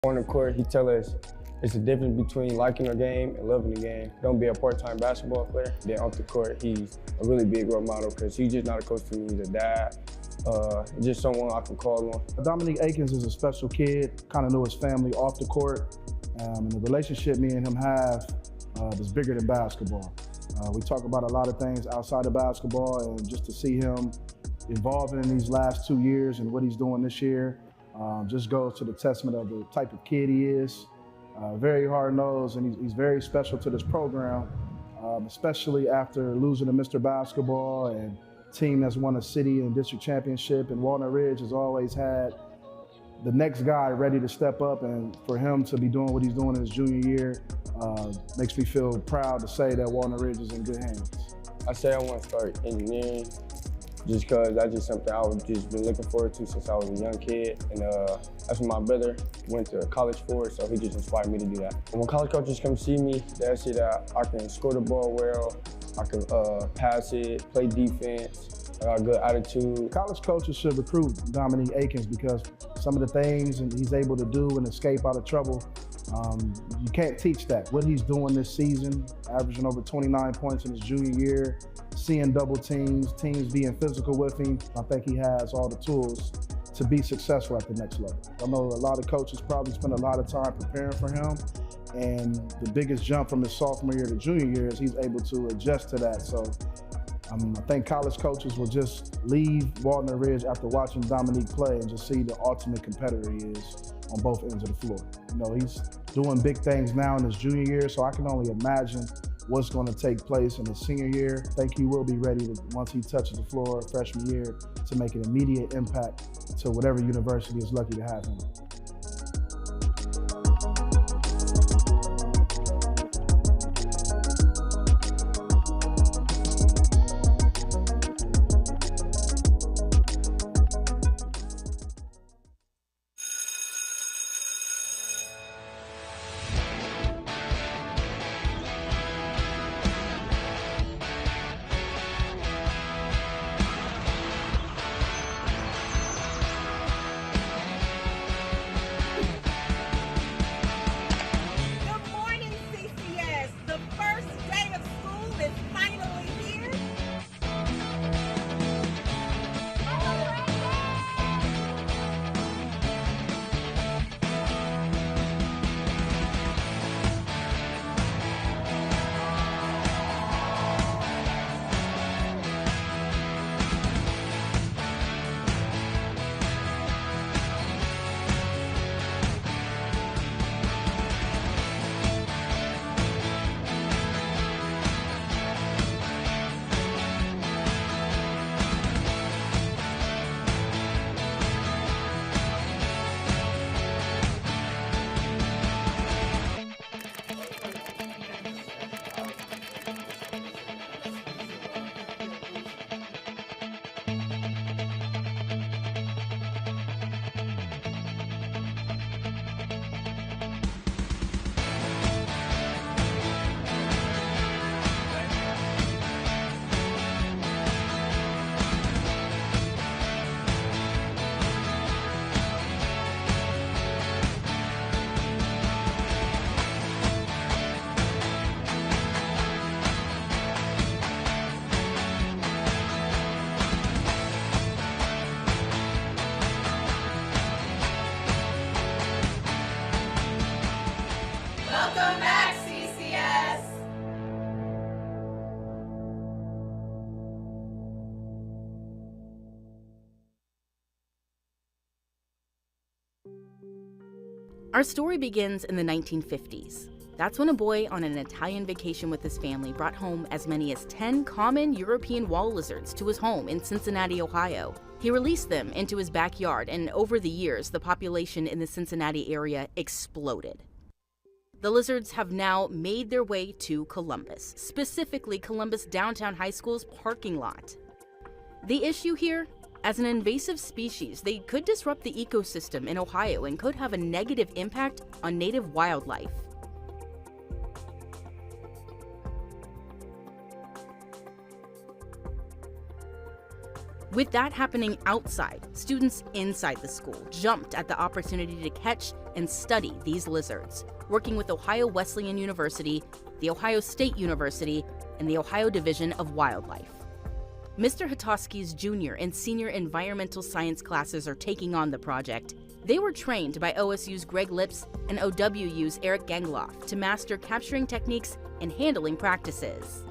On the court, he tell us it's the difference between liking the game and loving the game. Don't be a part-time basketball player. Then off the court, he's a really big role model because he's just not a coach to me, he's a dad. Just someone I can call on. Dominique Akins is a special kid, kind of know his family off the court. And the relationship me and him have is bigger than basketball. We talk about a lot of things outside of basketball, and just to see him involved in these last 2 years and what he's doing this year just goes to the testament of the type of kid he is. Very hard-nosed, and he's very special to this program, especially after losing to Mr. Basketball and team that's won a city and district championship. And Walnut Ridge has always had the next guy ready to step up, and for him to be doing what he's doing in his junior year makes me feel proud to say that Walnut Ridge is in good hands. I say I want to start engineering just because that's just something I've just been looking forward to since I was a young kid. And that's what my brother went to college for, so he just inspired me to do that. When college coaches come see me, they see that I can score the ball well, I can pass it, play defense, I got a good attitude. College coaches should recruit Dominique Akins because some of the things he's able to do and escape out of trouble, you can't teach that. What he's doing this season, averaging over 29 points in his junior year, seeing double teams being physical with him, I think he has all the tools to be successful at the next level. I know a lot of coaches probably spend a lot of time preparing for him, and the biggest jump from his sophomore year to junior year is he's able to adjust to that. So I think college coaches will just leave Walnut Ridge after watching Dominique play and just see the ultimate competitor he is on both ends of the floor. You know, he's doing big things now in his junior year, so I can only imagine what's going to take place in his senior year. I think he will be ready to, once he touches the floor freshman year, to make an immediate impact to whatever university is lucky to have him. Welcome back, CCS! Our story begins in the 1950s. That's when a boy on an Italian vacation with his family brought home as many as 10 common European wall lizards to his home in Cincinnati, Ohio. He released them into his backyard, and over the years, the population in the Cincinnati area exploded. The lizards have now made their way to Columbus, specifically Columbus Downtown High School's parking lot. The issue here? As an invasive species, they could disrupt the ecosystem in Ohio and could have a negative impact on native wildlife. With that happening outside, students inside the school jumped at the opportunity to catch and study these lizards, working with Ohio Wesleyan University, the Ohio State University, and the Ohio Division of Wildlife. Mr. Hitoski's junior and senior environmental science classes are taking on the project. They were trained by OSU's Greg Lips and OWU's Eric Gangloff to master capturing techniques and handling practices.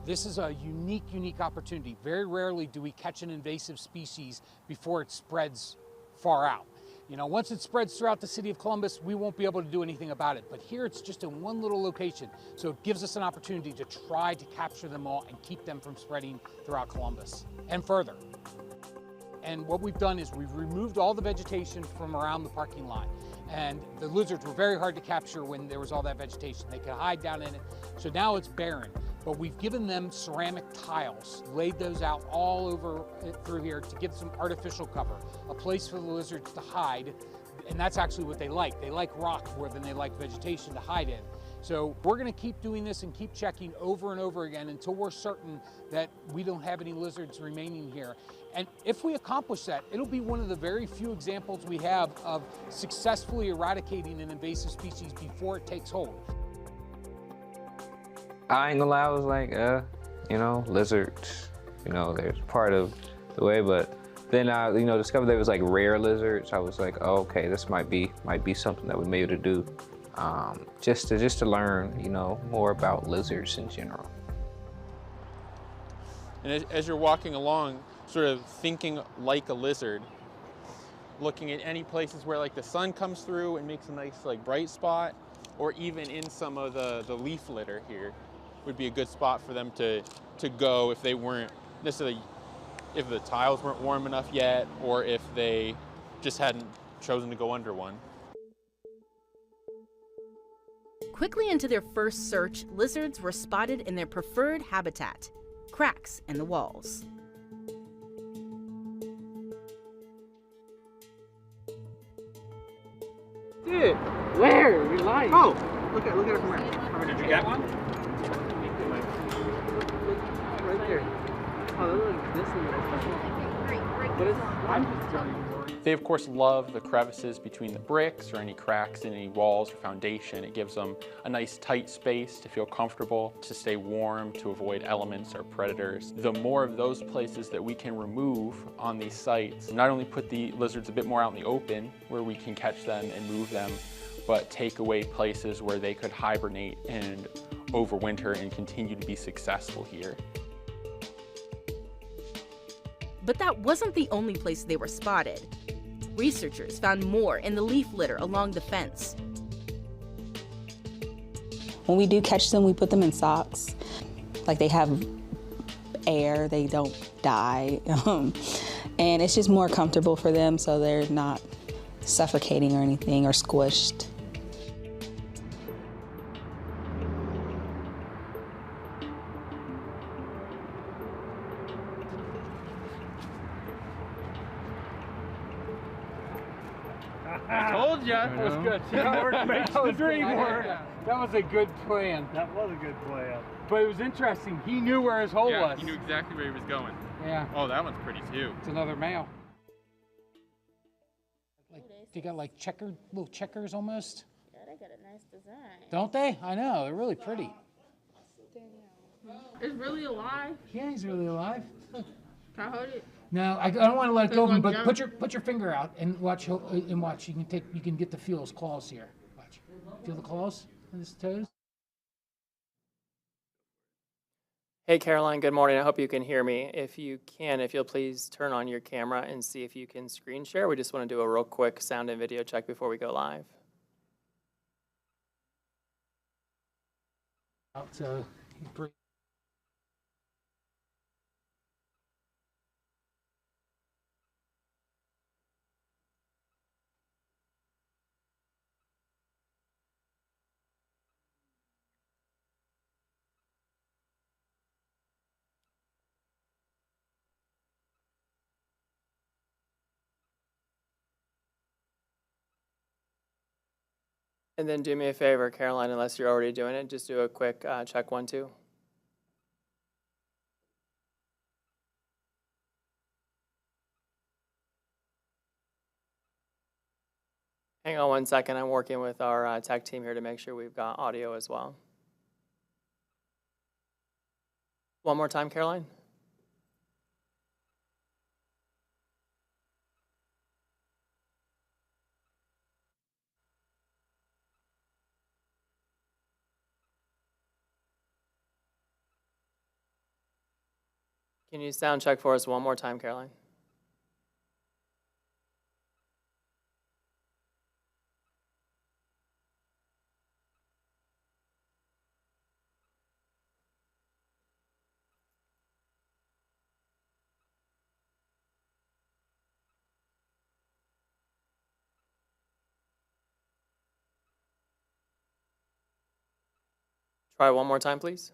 This is a unique opportunity. Very rarely do we catch an invasive species before it spreads far out. You know, once it spreads throughout the city of Columbus, we won't be able to do anything about it. But here it's just in one little location. So it gives us an opportunity to try to capture them all and keep them from spreading throughout Columbus and further. And what we've done is we've removed all the vegetation from around the parking lot. And the lizards were very hard to capture when there was all that vegetation. They could hide down in it. So now it's barren. But we've given them ceramic tiles, laid those out all over through here to give some artificial cover, a place for the lizards to hide. And that's actually what they like. They like rock more than they like vegetation to hide in. So we're gonna keep doing this and keep checking over and over again until we're certain that we don't have any lizards remaining here. And if we accomplish that, it'll be one of the very few examples we have of successfully eradicating an invasive species before it takes hold. I ain't gonna lie, I was like, you know, lizards, you know, they're part of the way, but then I, you know, discovered there was like rare lizards. I was like, oh, okay, this might be something that we may be able to do, just to learn, you know, more about lizards in general. And as you're walking along, sort of thinking like a lizard, looking at any places where like the sun comes through and makes a nice like bright spot, or even in some of the leaf litter here, would be a good spot for them to go if they weren't necessarily, if the tiles weren't warm enough yet, or if they just hadn't chosen to go under one. Quickly into their first search, lizards were spotted in their preferred habitat, cracks in the walls. Dude, where? You're lying. Oh, look at it from where? Did you get one? Right there. Oh, look like this one. But it's, I'm just telling you. They of course love the crevices between the bricks or any cracks in any walls or foundation. It gives them a nice tight space to feel comfortable, to stay warm, to avoid elements or predators. The more of those places that we can remove on these sites, not only put the lizards a bit more out in the open where we can catch them and move them, but take away places where they could hibernate and overwinter and continue to be successful here. But that wasn't the only place they were spotted. Researchers found more in the leaf litter along the fence. When we do catch them, we put them in socks. Like they have air, they don't die. And it's just more comfortable for them so they're not suffocating or anything or squished. I told you. That was good. Teamwork makes the dream work. That was a good plan. That was a good play. But it was interesting. He knew where his hole Yeah, was. he knew exactly where he was going. Yeah. Oh, that one's pretty too. It's another male. Like, they got like little checkers almost. Yeah, they got a nice design. Don't they? I know. They're really pretty. It's really alive. Yeah, he's really alive. Can I hold it? No, I don't want to let it go of him, but Jump. put your finger out and watch. And watch. You can get to feel his claws here. Watch. Feel the claws on his toes. Hey Caroline, good morning. I hope you can hear me. If you can, if you'll please turn on your camera and see if you can screen share. We just want to do a real quick sound and video check before we go live. Out. Breathe. And then do me a favor, Caroline, unless you're already doing it, just do a quick check 1, 2. Hang on one second. I'm working with our tech team here to make sure we've got audio as well. One more time, Caroline. Can you sound check for us one more time, Caroline? Try one more time, please.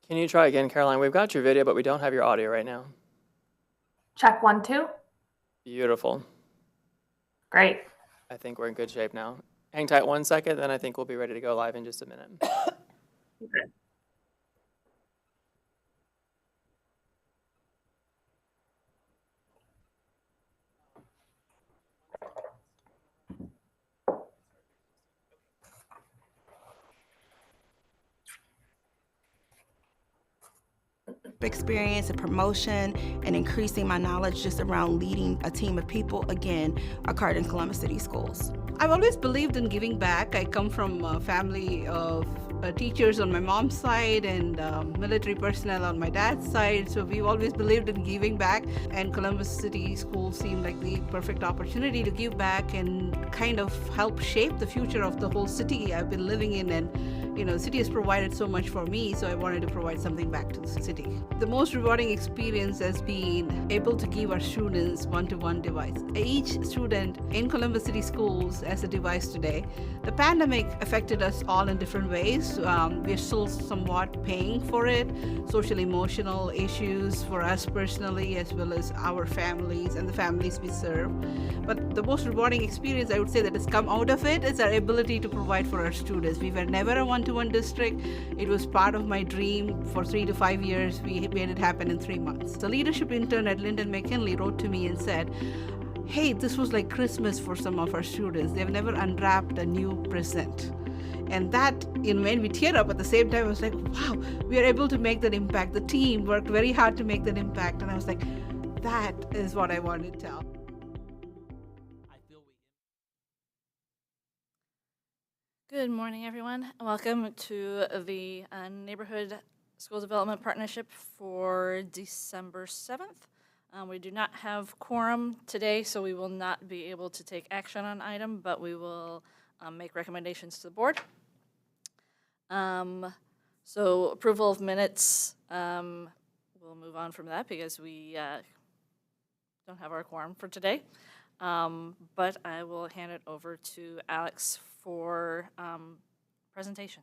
Can you try again, Caroline? We've got your video, but we don't have your audio right now. Check 1, 2. Beautiful. Great. I think we're in good shape now. Hang tight one second, then I think we'll be ready to go live in just a minute. Okay. Experience and promotion and increasing my knowledge just around leading a team of people, again, occurred in Columbus City Schools. I've always believed in giving back. I come from a family of teachers on my mom's side and military personnel on my dad's side, so we've always believed in giving back, and Columbus City Schools seemed like the perfect opportunity to give back and kind of help shape the future of the whole city I've been living in. And the city has provided so much for me, so I wanted to provide something back to the city. The most rewarding experience has been able to give our students one-to-one device. Each student in Columbus City Schools has a device today. The pandemic affected us all in different ways. We're still somewhat paying for it, social emotional issues for us personally, as well as our families and the families we serve. But the most rewarding experience I would say that has come out of it is our ability to provide for our students. We were never a one-to-one district. It was part of my dream for 3 to 5 years. We made it happen in 3 months. The leadership intern at Linden McKinley wrote to me and said, hey, this was like Christmas for some of our students. They've never unwrapped a new present. And that, made me tear up. At the same time, I was like, wow, we are able to make that impact. The team worked very hard to make that impact. And I was like, that is what I wanted to tell. Good morning, everyone. Welcome to the Neighborhood School Development Partnership for December 7th. We do not have quorum today, so we will not be able to take action on item, but we will make recommendations to the board. So approval of minutes, we'll move on from that because we don't have our quorum for today. But I will hand it over to Alex for presentation.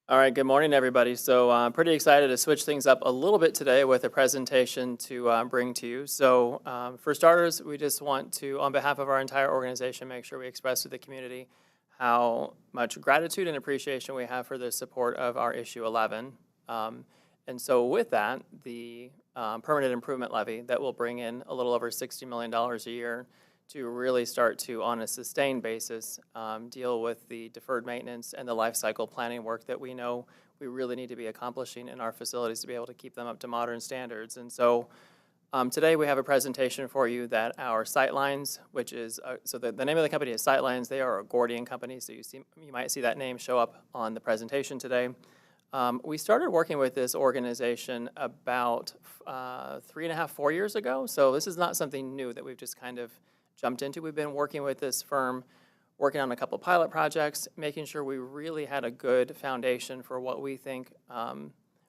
All right, good morning, everybody. So I'm pretty excited to switch things up a little bit today with a presentation to bring to you. So for starters, we just want to, on behalf of our entire organization, make sure we express to the community how much gratitude and appreciation we have for the support of our issue 11. And so with that, the permanent improvement levy that will bring in a little over $60 million a year to really start to, on a sustained basis, deal with the deferred maintenance and the life cycle planning work that we know we really need to be accomplishing in our facilities to be able to keep them up to modern standards. And so today we have a presentation for you that our Sightlines, which is, so the name of the company is Sightlines. They are a Gordian company, so you might see that name show up on the presentation today. We started working with this organization about 3.5, 4 years ago, so this is not something new that we've just kind of jumped into. We've been working with this firm, working on a couple pilot projects, making sure we really had a good foundation for what we think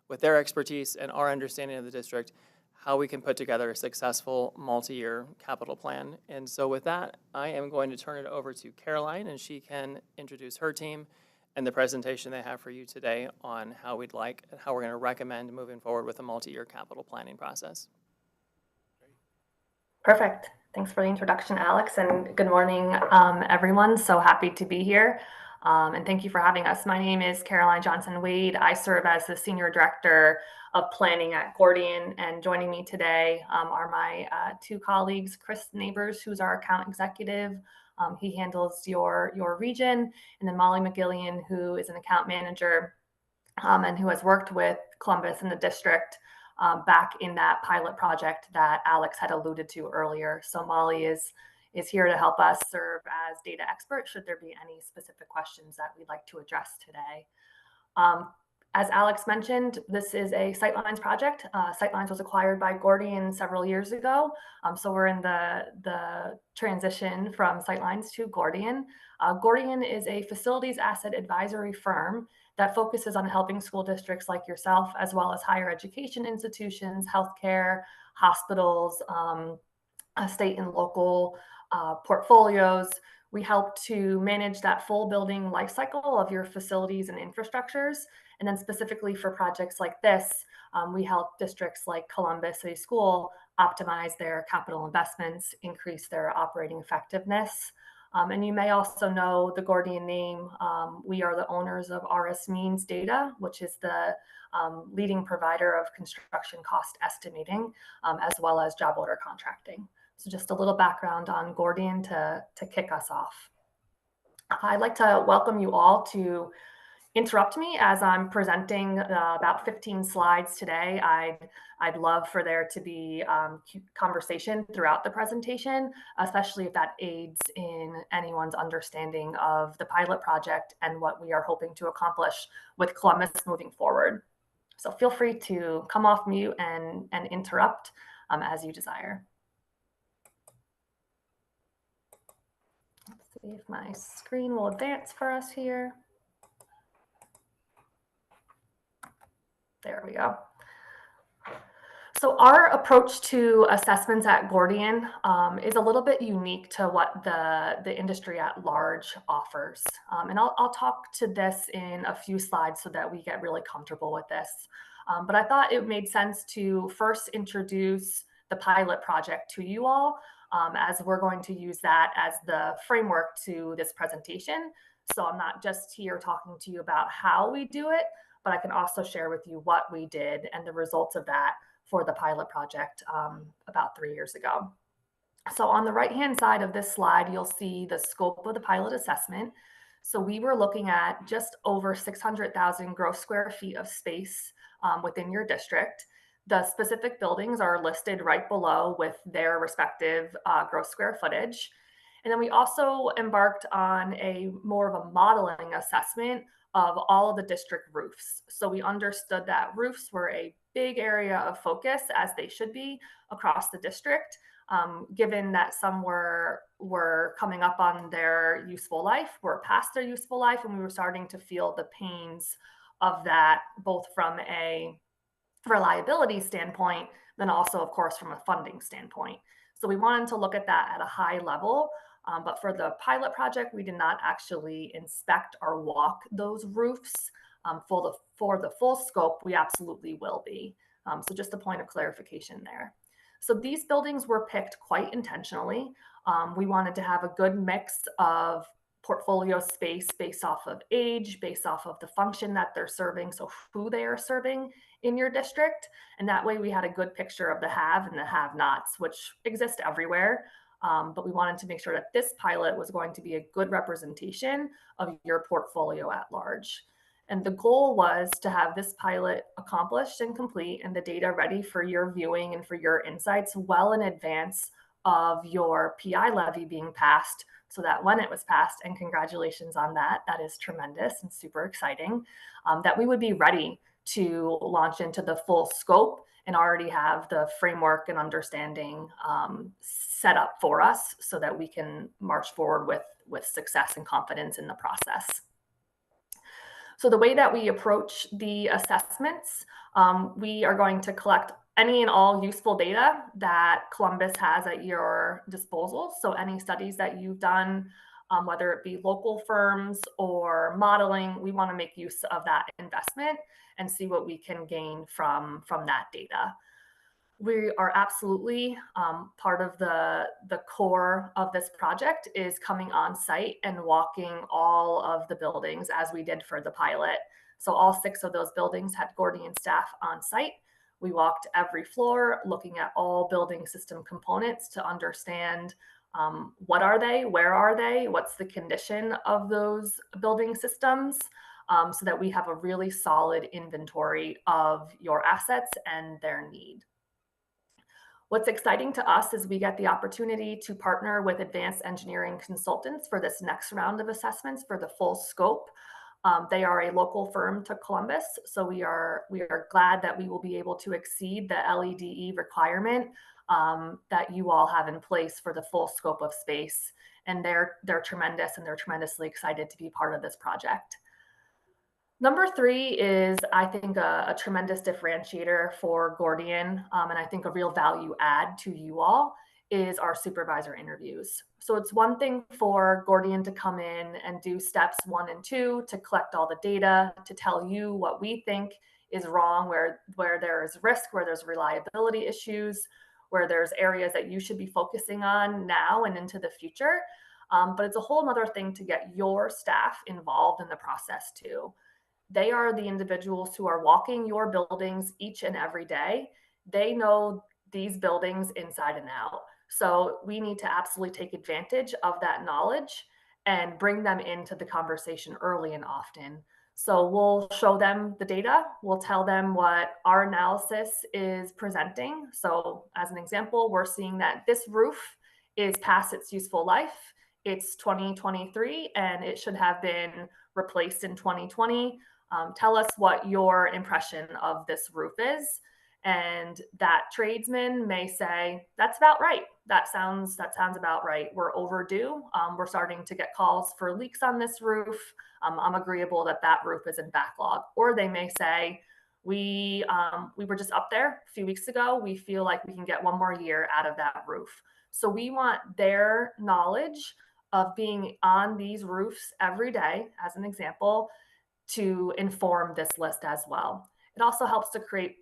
with their expertise and our understanding of the district, how we can put together a successful multi-year capital plan. And so with that, I am going to turn it over to Caroline, and she can introduce her team and the presentation they have for you today on how we're going to recommend moving forward with a multi-year capital planning process. Perfect. Thanks for the introduction, Alex, and good morning, everyone. So happy to be here, and thank you for having us. My name is Caroline Johnson-Wade. I serve as the Senior Director of Planning at Gordian, and joining me today are my two colleagues, Chris Neighbors, who's our Account Executive. He handles your region, and then Molly McGillian, who is an Account Manager and who has worked with Columbus and the district back in that pilot project that Alex had alluded to earlier. So Molly is here to help us serve as data expert should there be any specific questions that we'd like to address today. As Alex mentioned, this is a Sightlines project. Sightlines was acquired by Gordian several years ago. So we're in the transition from Sightlines to Gordian. Gordian is a facilities asset advisory firm that focuses on helping school districts like yourself, as well as higher education institutions, healthcare, hospitals, state and local portfolios. We help to manage that full building life cycle of your facilities and infrastructures. And then specifically for projects like this, we help districts like Columbus City School optimize their capital investments, increase their operating effectiveness. And you may also know the Gordian name. We are the owners of RS Means Data, which is the leading provider of construction cost estimating, as well as job order contracting. So just a little background on Gordian to kick us off. I'd like to welcome you all to interrupt me as I'm presenting about 15 slides today. I'd love for there to be conversation throughout the presentation, especially if that aids in anyone's understanding of the pilot project and what we are hoping to accomplish with Columbus moving forward. So feel free to come off mute and interrupt as you desire. Let's see if my screen will advance for us here. There we go. So our approach to assessments at Gordian is a little bit unique to what the industry at large offers. And I'll talk to this in a few slides so that we get really comfortable with this. But I thought it made sense to first introduce the pilot project to you all, as we're going to use that as the framework to this presentation. So I'm not just here talking to you about how we do it, but I can also share with you what we did and the results of that for the pilot project about 3 years ago. So on the right-hand side of this slide, you'll see the scope of the pilot assessment. So we were looking at just over 600,000 gross square feet of space within your district. The specific buildings are listed right below with their respective gross square footage. And then we also embarked on a more of a modeling assessment of all of the district roofs. So we understood that roofs were a big area of focus, as they should be, across the district, given that some were coming up on their useful life, were past their useful life, and we were starting to feel the pains of that, both from a reliability standpoint, then also, of course, from a funding standpoint. So we wanted to look at that at a high level. But for the pilot project, we did not actually inspect or walk those roofs. For the full scope, we absolutely will be. So just a point of clarification there. So these buildings were picked quite intentionally. We wanted to have a good mix of portfolio space based off of age, based off of the function that they're serving, so who they are serving in your district. And that way we had a good picture of the have and the have-nots, which exist everywhere. But we wanted to make sure that this pilot was going to be a good representation of your portfolio at large. And the goal was to have this pilot accomplished and complete and the data ready for your viewing and for your insights well in advance of your PI levy being passed, so that when it was passed, and congratulations on that, that is tremendous and super exciting, that we would be ready to launch into the full scope and already have the framework and understanding set up for us so that we can march forward with success and confidence in the process. So the way that we approach the assessments, we are going to collect any and all useful data that Columbus has at your disposal. So any studies that you've done, whether it be local firms or modeling, we want to make use of that investment and see what we can gain from that data. We are absolutely part of the core of this project is coming on site and walking all of the buildings as we did for the pilot. So all 6 of those buildings had Gordian staff on site. We walked every floor looking at all building system components to understand what are they, where are they, what's the condition of those building systems, so that we have a really solid inventory of your assets and their need. What's exciting to us is we get the opportunity to partner with advanced engineering consultants for this next round of assessments for the full scope. They are a local firm to Columbus, so we are glad that we will be able to exceed the LEDE requirement that you all have in place for the full scope of space. And they're tremendous, and they're tremendously excited to be part of this project. Number 3 is, I think, a tremendous differentiator for Gordian, and I think a real value add to you all is our supervisor interviews. So it's one thing for Gordian to come in and do steps 1 and 2 to collect all the data, to tell you what we think is wrong, where there is risk, where there's reliability issues, where there's areas that you should be focusing on now and into the future. But it's a whole other thing to get your staff involved in the process too. They are the individuals who are walking your buildings each and every day. They know these buildings inside and out. So we need to absolutely take advantage of that knowledge and bring them into the conversation early and often. So we'll show them the data. We'll tell them what our analysis is presenting. So as an example, we're seeing that this roof is past its useful life. It's 2023 and it should have been replaced in 2020. Tell us what your impression of this roof is. And that tradesman may say, that's about right. That sounds about right. We're overdue. We're starting to get calls for leaks on this roof. I'm agreeable that roof is in backlog. Or they may say, we were just up there a few weeks ago. We feel like we can get 1 more year out of that roof. So we want their knowledge of being on these roofs every day, as an example, to inform this list as well. It also helps to create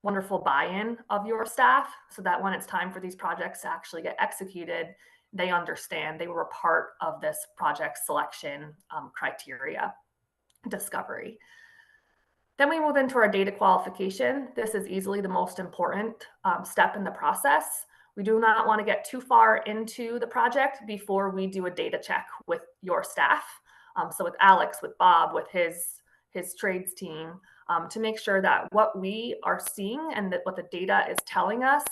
wonderful buy-in of your staff so that when it's time for these projects to actually get executed, they understand they were a part of this project selection criteria discovery. Then we move into our data qualification. This is easily the most important step in the process. We do not want to get too far into the project before we do a data check with your staff. So with Alex, with Bob, with his trades team, to make sure that what we are seeing and that what the data is telling us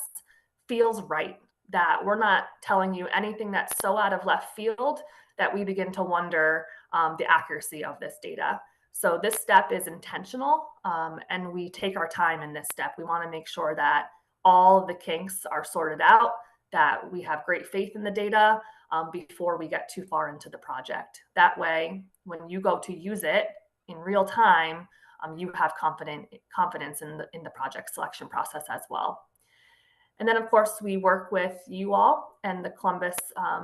feels right, that we're not telling you anything that's so out of left field that we begin to wonder the accuracy of this data. So this step is intentional, and we take our time in this step. We want to make sure that all of the kinks are sorted out, that we have great faith in the data before we get too far into the project. That way, when you go to use it in real time, you have confidence in the project selection process as well. And then, of course, we work with you all and the Columbus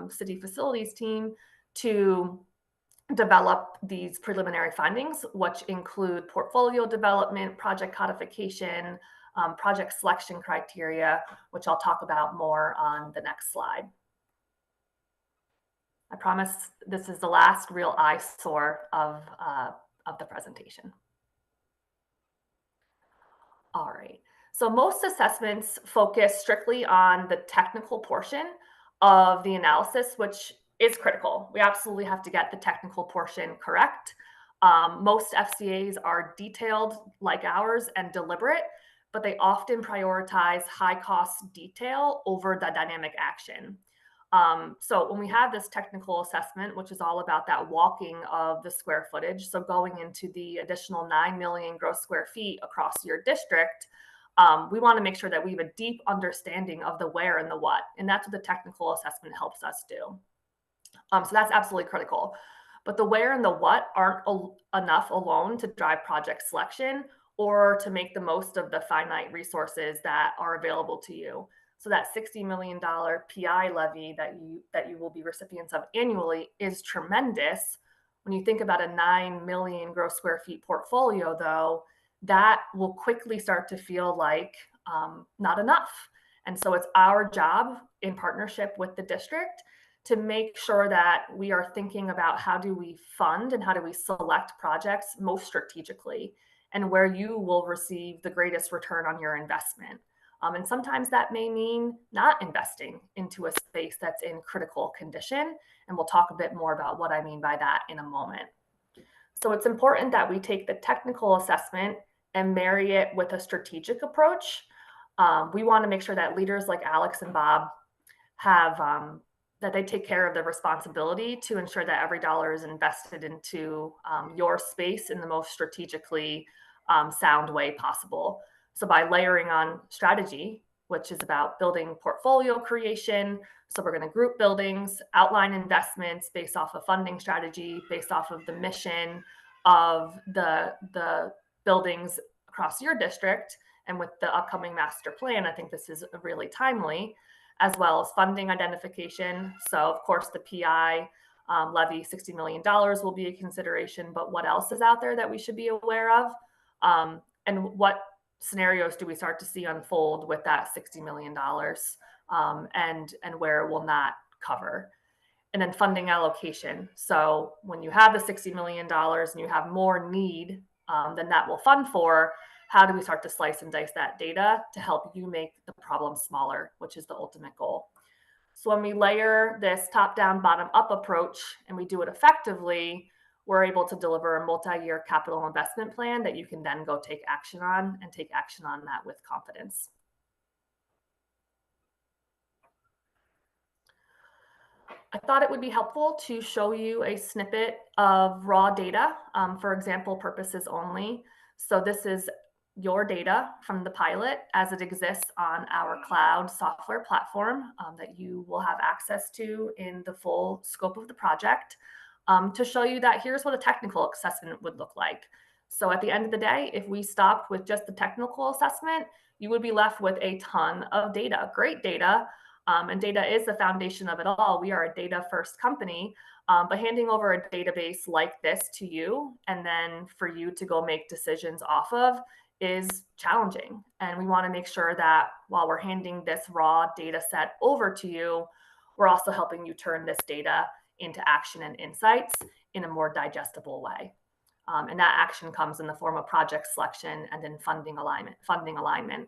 City Facilities team to develop these preliminary findings, which include portfolio development, project codification, project selection criteria, which I'll talk about more on the next slide. I promise this is the last real eyesore of the presentation. All right, so most assessments focus strictly on the technical portion of the analysis, which is critical. We absolutely have to get the technical portion correct. Most FCAs are detailed like ours and deliberate, but they often prioritize high cost detail over the dynamic action. So when we have this technical assessment, which is all about that walking of the square footage, so going into the additional 9 million gross square feet across your district, we want to make sure that we have a deep understanding of the where and the what, and that's what the technical assessment helps us do. So that's absolutely critical. But the where and the what aren't enough alone to drive project selection or to make the most of the finite resources that are available to you. So that $60 million PI levy that you will be recipients of annually is tremendous. When you think about a 9 million gross square feet portfolio, though, that will quickly start to feel like not enough. And so it's our job in partnership with the district to make sure that we are thinking about how do we fund and how do we select projects most strategically and where you will receive the greatest return on your investment. And sometimes that may mean not investing into a space that's in critical condition. And we'll talk a bit more about what I mean by that in a moment. So it's important that we take the technical assessment and marry it with a strategic approach. We want to make sure that leaders like Alex and Bob have that they take care of the responsibility to ensure that every dollar is invested into your space in the most strategically sound way possible. So by layering on strategy, which is about building portfolio creation, so we're going to group buildings, outline investments based off of funding strategy, based off of the mission of the buildings across your district. And with the upcoming master plan, I think this is really timely, as well as funding identification. So of course the PI levy, $60 million will be a consideration, but what else is out there that we should be aware of? And what scenarios do we start to see unfold with that $60 million and where it will not cover? And then funding allocation. So when you have the $60 million and you have more need than that will fund for, how do we start to slice and dice that data to help you make the problem smaller, which is the ultimate goal? So when we layer this top-down, bottom-up approach and we do it effectively, we're able to deliver a multi-year capital investment plan that you can then go take action on and take action on that with confidence. I thought it would be helpful to show you a snippet of raw data for example purposes only. So this is your data from the pilot as it exists on our cloud software platform that you will have access to in the full scope of the project to show you that here's what a technical assessment would look like. So at the end of the day, if we stopped with just the technical assessment, you would be left with a ton of data, great data. And data is the foundation of it all. We are a data first company, but handing over a database like this to you and then for you to go make decisions off of is challenging. And we want to make sure that while we're handing this raw data set over to you, we're also helping you turn this data into action and insights in a more digestible way. And that action comes in the form of project selection and then funding alignment.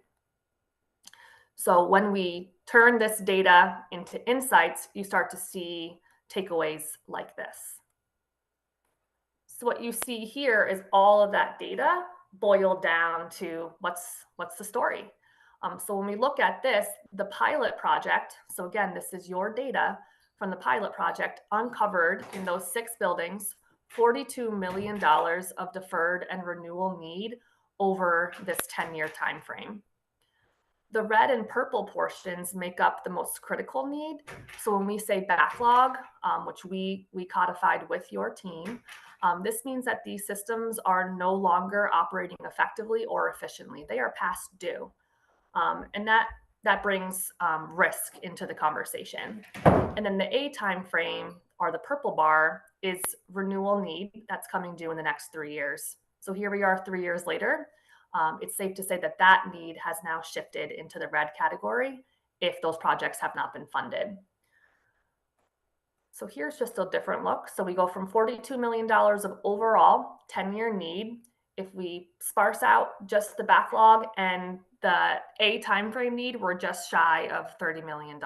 So when we turn this data into insights, you start to see takeaways like this. So what you see here is all of that data boiled down to what's the story. So when we look at this, the pilot project, so again, this is your data from the pilot project, uncovered in those 6 buildings, $42 million of deferred and renewal need over this 10-year time frame. The red and purple portions make up the most critical need. So when we say backlog, which we codified with your team, this means that these systems are no longer operating effectively or efficiently. They are past due. And that brings risk into the conversation. And then the A time frame, or the purple bar, is renewal need that's coming due in the next 3 years. So here we are 3 years later. It's safe to say that that need has now shifted into the red category if those projects have not been funded. So here's just a different look. So we go from $42 million of overall 10-year need. If we sparse out just the backlog and the A timeframe need, we're just shy of $30 million.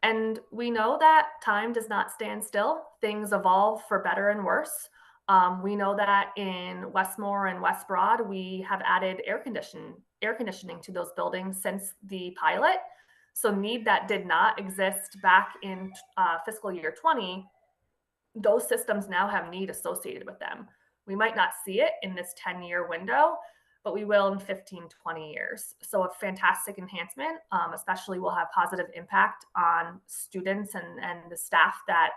And we know that time does not stand still. Things evolve for better and worse. We know that in Westmore and West Broad, we have added air conditioning to those buildings since the pilot. So need that did not exist back in fiscal year 20, those systems now have need associated with them. We might not see it in this 10-year window, but we will in 15, 20 years. So a fantastic enhancement, especially will have positive impact on students and the staff that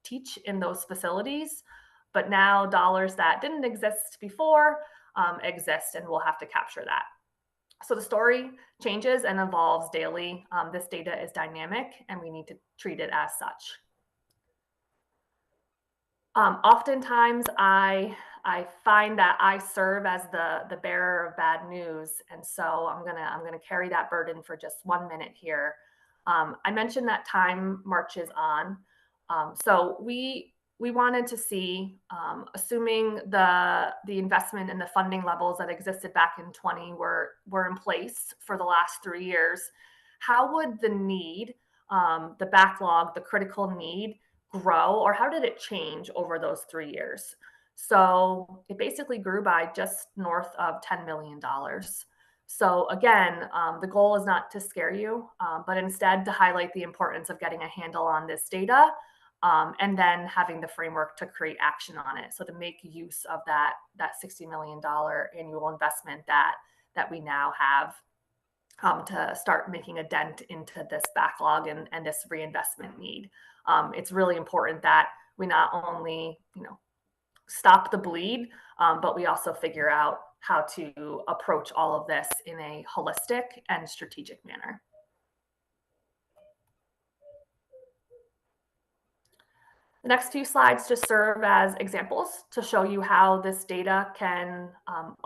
teach in those facilities. But now dollars that didn't exist before exist, and we'll have to capture that. So the story changes and evolves daily. This data is dynamic, and we need to treat it as such. Oftentimes, I find that I serve as the bearer of bad news, and so I'm gonna carry that burden for just 1 minute here. I mentioned that time marches on, so we wanted to see, assuming the investment and the funding levels that existed back in 20 were in place for the last 3 years, how would the need, the backlog, the critical need grow, or how did it change over those 3 years? So it basically grew by just north of $10 million. So again, the goal is not to scare you, but instead to highlight the importance of getting a handle on this data, and then having the framework to create action on it. So to make use of that $60 million annual investment that we now have, to start making a dent into this backlog and this reinvestment need. It's really important that we not only, stop the bleed, but we also figure out how to approach all of this in a holistic and strategic manner. The next few slides just serve as examples to show you how this data can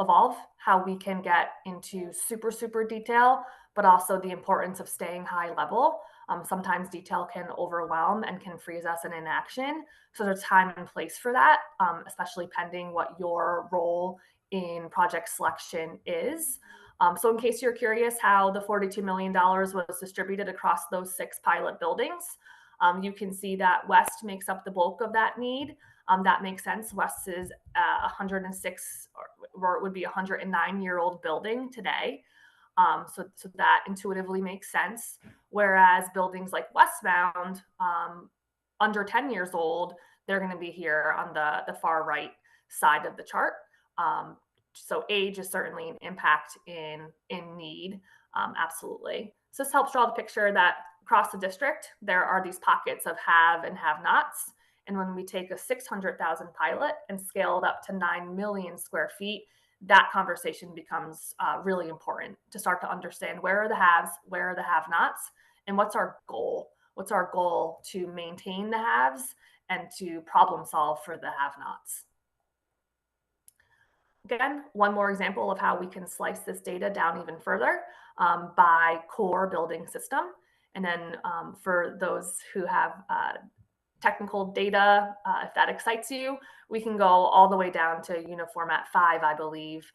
evolve, how we can get into super, super detail, but also the importance of staying high level. Sometimes detail can overwhelm and can freeze us in inaction. So there's time and place for that, especially pending what your role in project selection is. So in case you're curious how the $42 million was distributed across those 6 pilot buildings, you can see that West makes up the bulk of that need. That makes sense. West is 106, or it would be a 109-year-old building today. So that intuitively makes sense. Whereas buildings like Westbound, under 10 years old, they're going to be here on the far right side of the chart. So age is certainly an impact in need, absolutely. So this helps draw the picture that across the district, there are these pockets of have and have-nots. And when we take a 600,000 pilot and scale it up to 9 million square feet, that conversation becomes really important to start to understand where are the haves, where are the have-nots, and what's our goal? What's our goal to maintain the haves and to problem solve for the have-nots? Again, one more example of how we can slice this data down even further by core building system. And then for those who have technical data, if that excites you, we can go all the way down to Uniformat 5, I believe,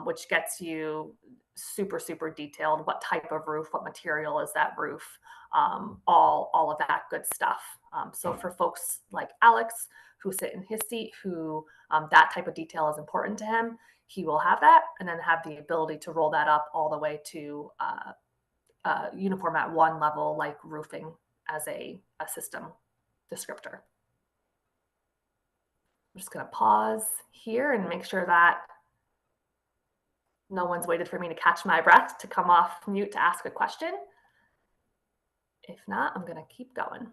which gets you super, super detailed. What type of roof, what material is that roof, all of that good stuff. So for folks like Alex, who sit in his seat, who that type of detail is important to him, he will have that, and then have the ability to roll that up all the way to Uniformat 1 level, like roofing as a system descriptor. I'm just going to pause here and make sure that no one's waited for me to catch my breath to come off mute to ask a question. If not, I'm going to keep going.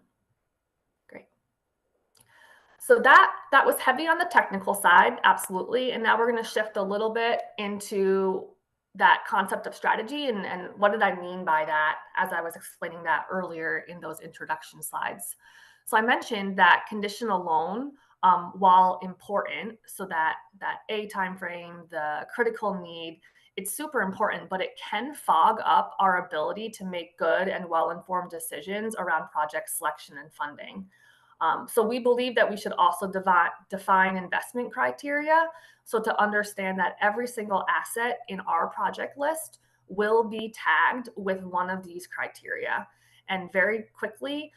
Great. So that was heavy on the technical side, absolutely. And now we're going to shift a little bit into that concept of strategy and what did I mean by that as I was explaining that earlier in those introduction slides. So I mentioned that conditional loan, while important, so that A timeframe, the critical need, it's super important, but it can fog up our ability to make good and well-informed decisions around project selection and funding. So we believe that we should also define investment criteria, so to understand that every single asset in our project list will be tagged with one of these criteria. And very quickly,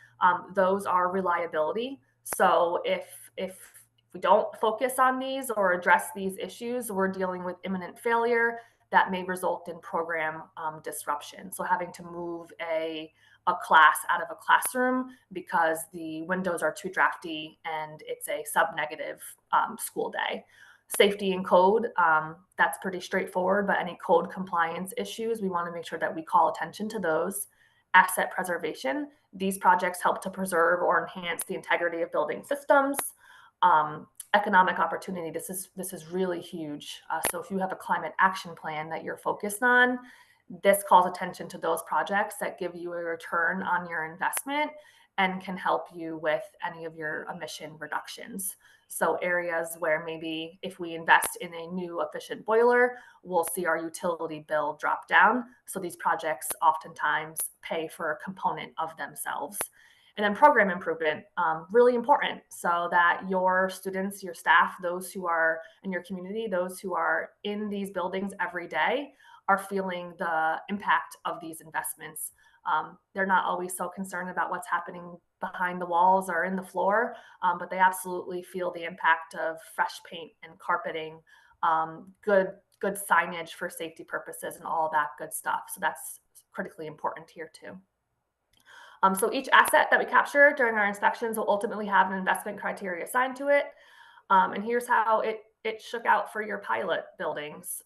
those are reliability. So if we don't focus on these or address these issues, we're dealing with imminent failure that may result in program disruption. So having to move a class out of a classroom because the windows are too drafty and it's a sub-negative school day. Safety and code, that's pretty straightforward, but any code compliance issues, we want to make sure that we call attention to those. asset preservation. These projects help to preserve or enhance the integrity of building systems. Economic opportunity, this is really huge. So if you have a climate action plan that you're focused on, this calls attention to those projects that give you a return on your investment and can help you with any of your emission reductions. So areas where maybe if we invest in a new efficient boiler, we'll see our utility bill drop down. So these projects oftentimes pay for a component of themselves. And then program improvement, really important, so that your students, your staff, those who are in your community, those who are in these buildings every day are feeling the impact of these investments. They're not always so concerned about what's happening behind the walls or in the floor, but they absolutely feel the impact of fresh paint and carpeting, good signage for safety purposes and all that good stuff. So that's critically important here too. So each asset that we capture during our inspections will ultimately have an investment criteria assigned to it. And here's how it shook out for your pilot buildings.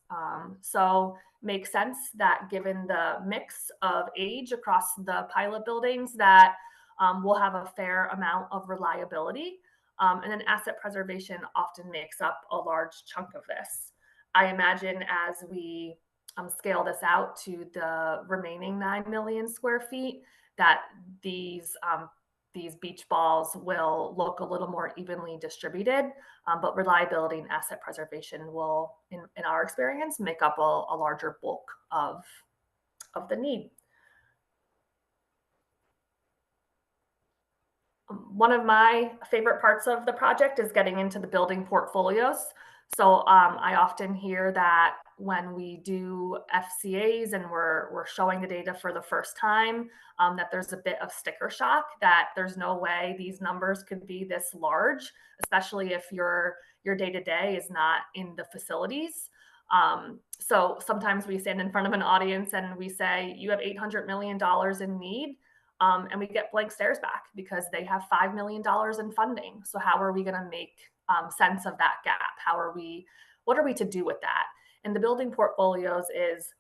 So makes sense that given the mix of age across the pilot buildings that we'll have a fair amount of reliability. And then asset preservation often makes up a large chunk of this. I imagine as we scale this out to the remaining 9 million square feet, that these beach balls will look a little more evenly distributed, but reliability and asset preservation will, in our experience, make up a larger bulk of the need. One of my favorite parts of the project is getting into the building portfolios. So I often hear that when we do FCAs and we're showing the data for the first time, that there's a bit of sticker shock, that there's no way these numbers could be this large, especially if your day-to-day is not in the facilities. So sometimes we stand in front of an audience and we say, you have $800 million in need. And we get blank stares back because they have $5 million in funding. So how are we going to make sense of that gap? What are we to do with that? And the building portfolios is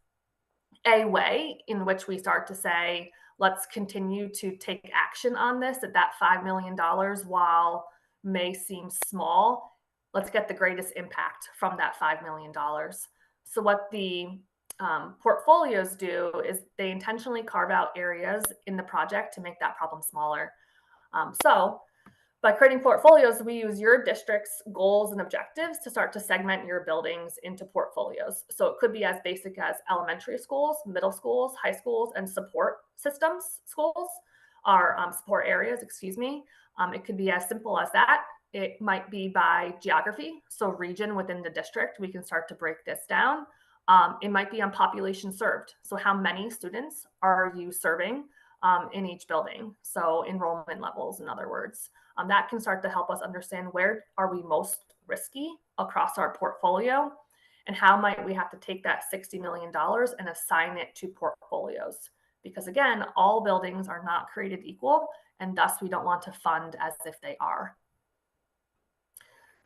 a way in which we start to say, let's continue to take action on this at that $5 million, while may seem small, let's get the greatest impact from that $5 million. So what the portfolios do is they intentionally carve out areas in the project to make that problem smaller. So by creating portfolios, we use your district's goals and objectives to start to segment your buildings into portfolios. So it could be as basic as elementary schools, middle schools, high schools, and support systems schools, or support areas, excuse me. It could be as simple as that. It might be by geography, so region within the district. We can start to break this down. It might be on population served. So how many students are you serving in each building? So enrollment levels, in other words. That can start to help us understand where are we most risky across our portfolio, and how might we have to take that $60 million and assign it to portfolios. Because again, all buildings are not created equal, and thus we don't want to fund as if they are.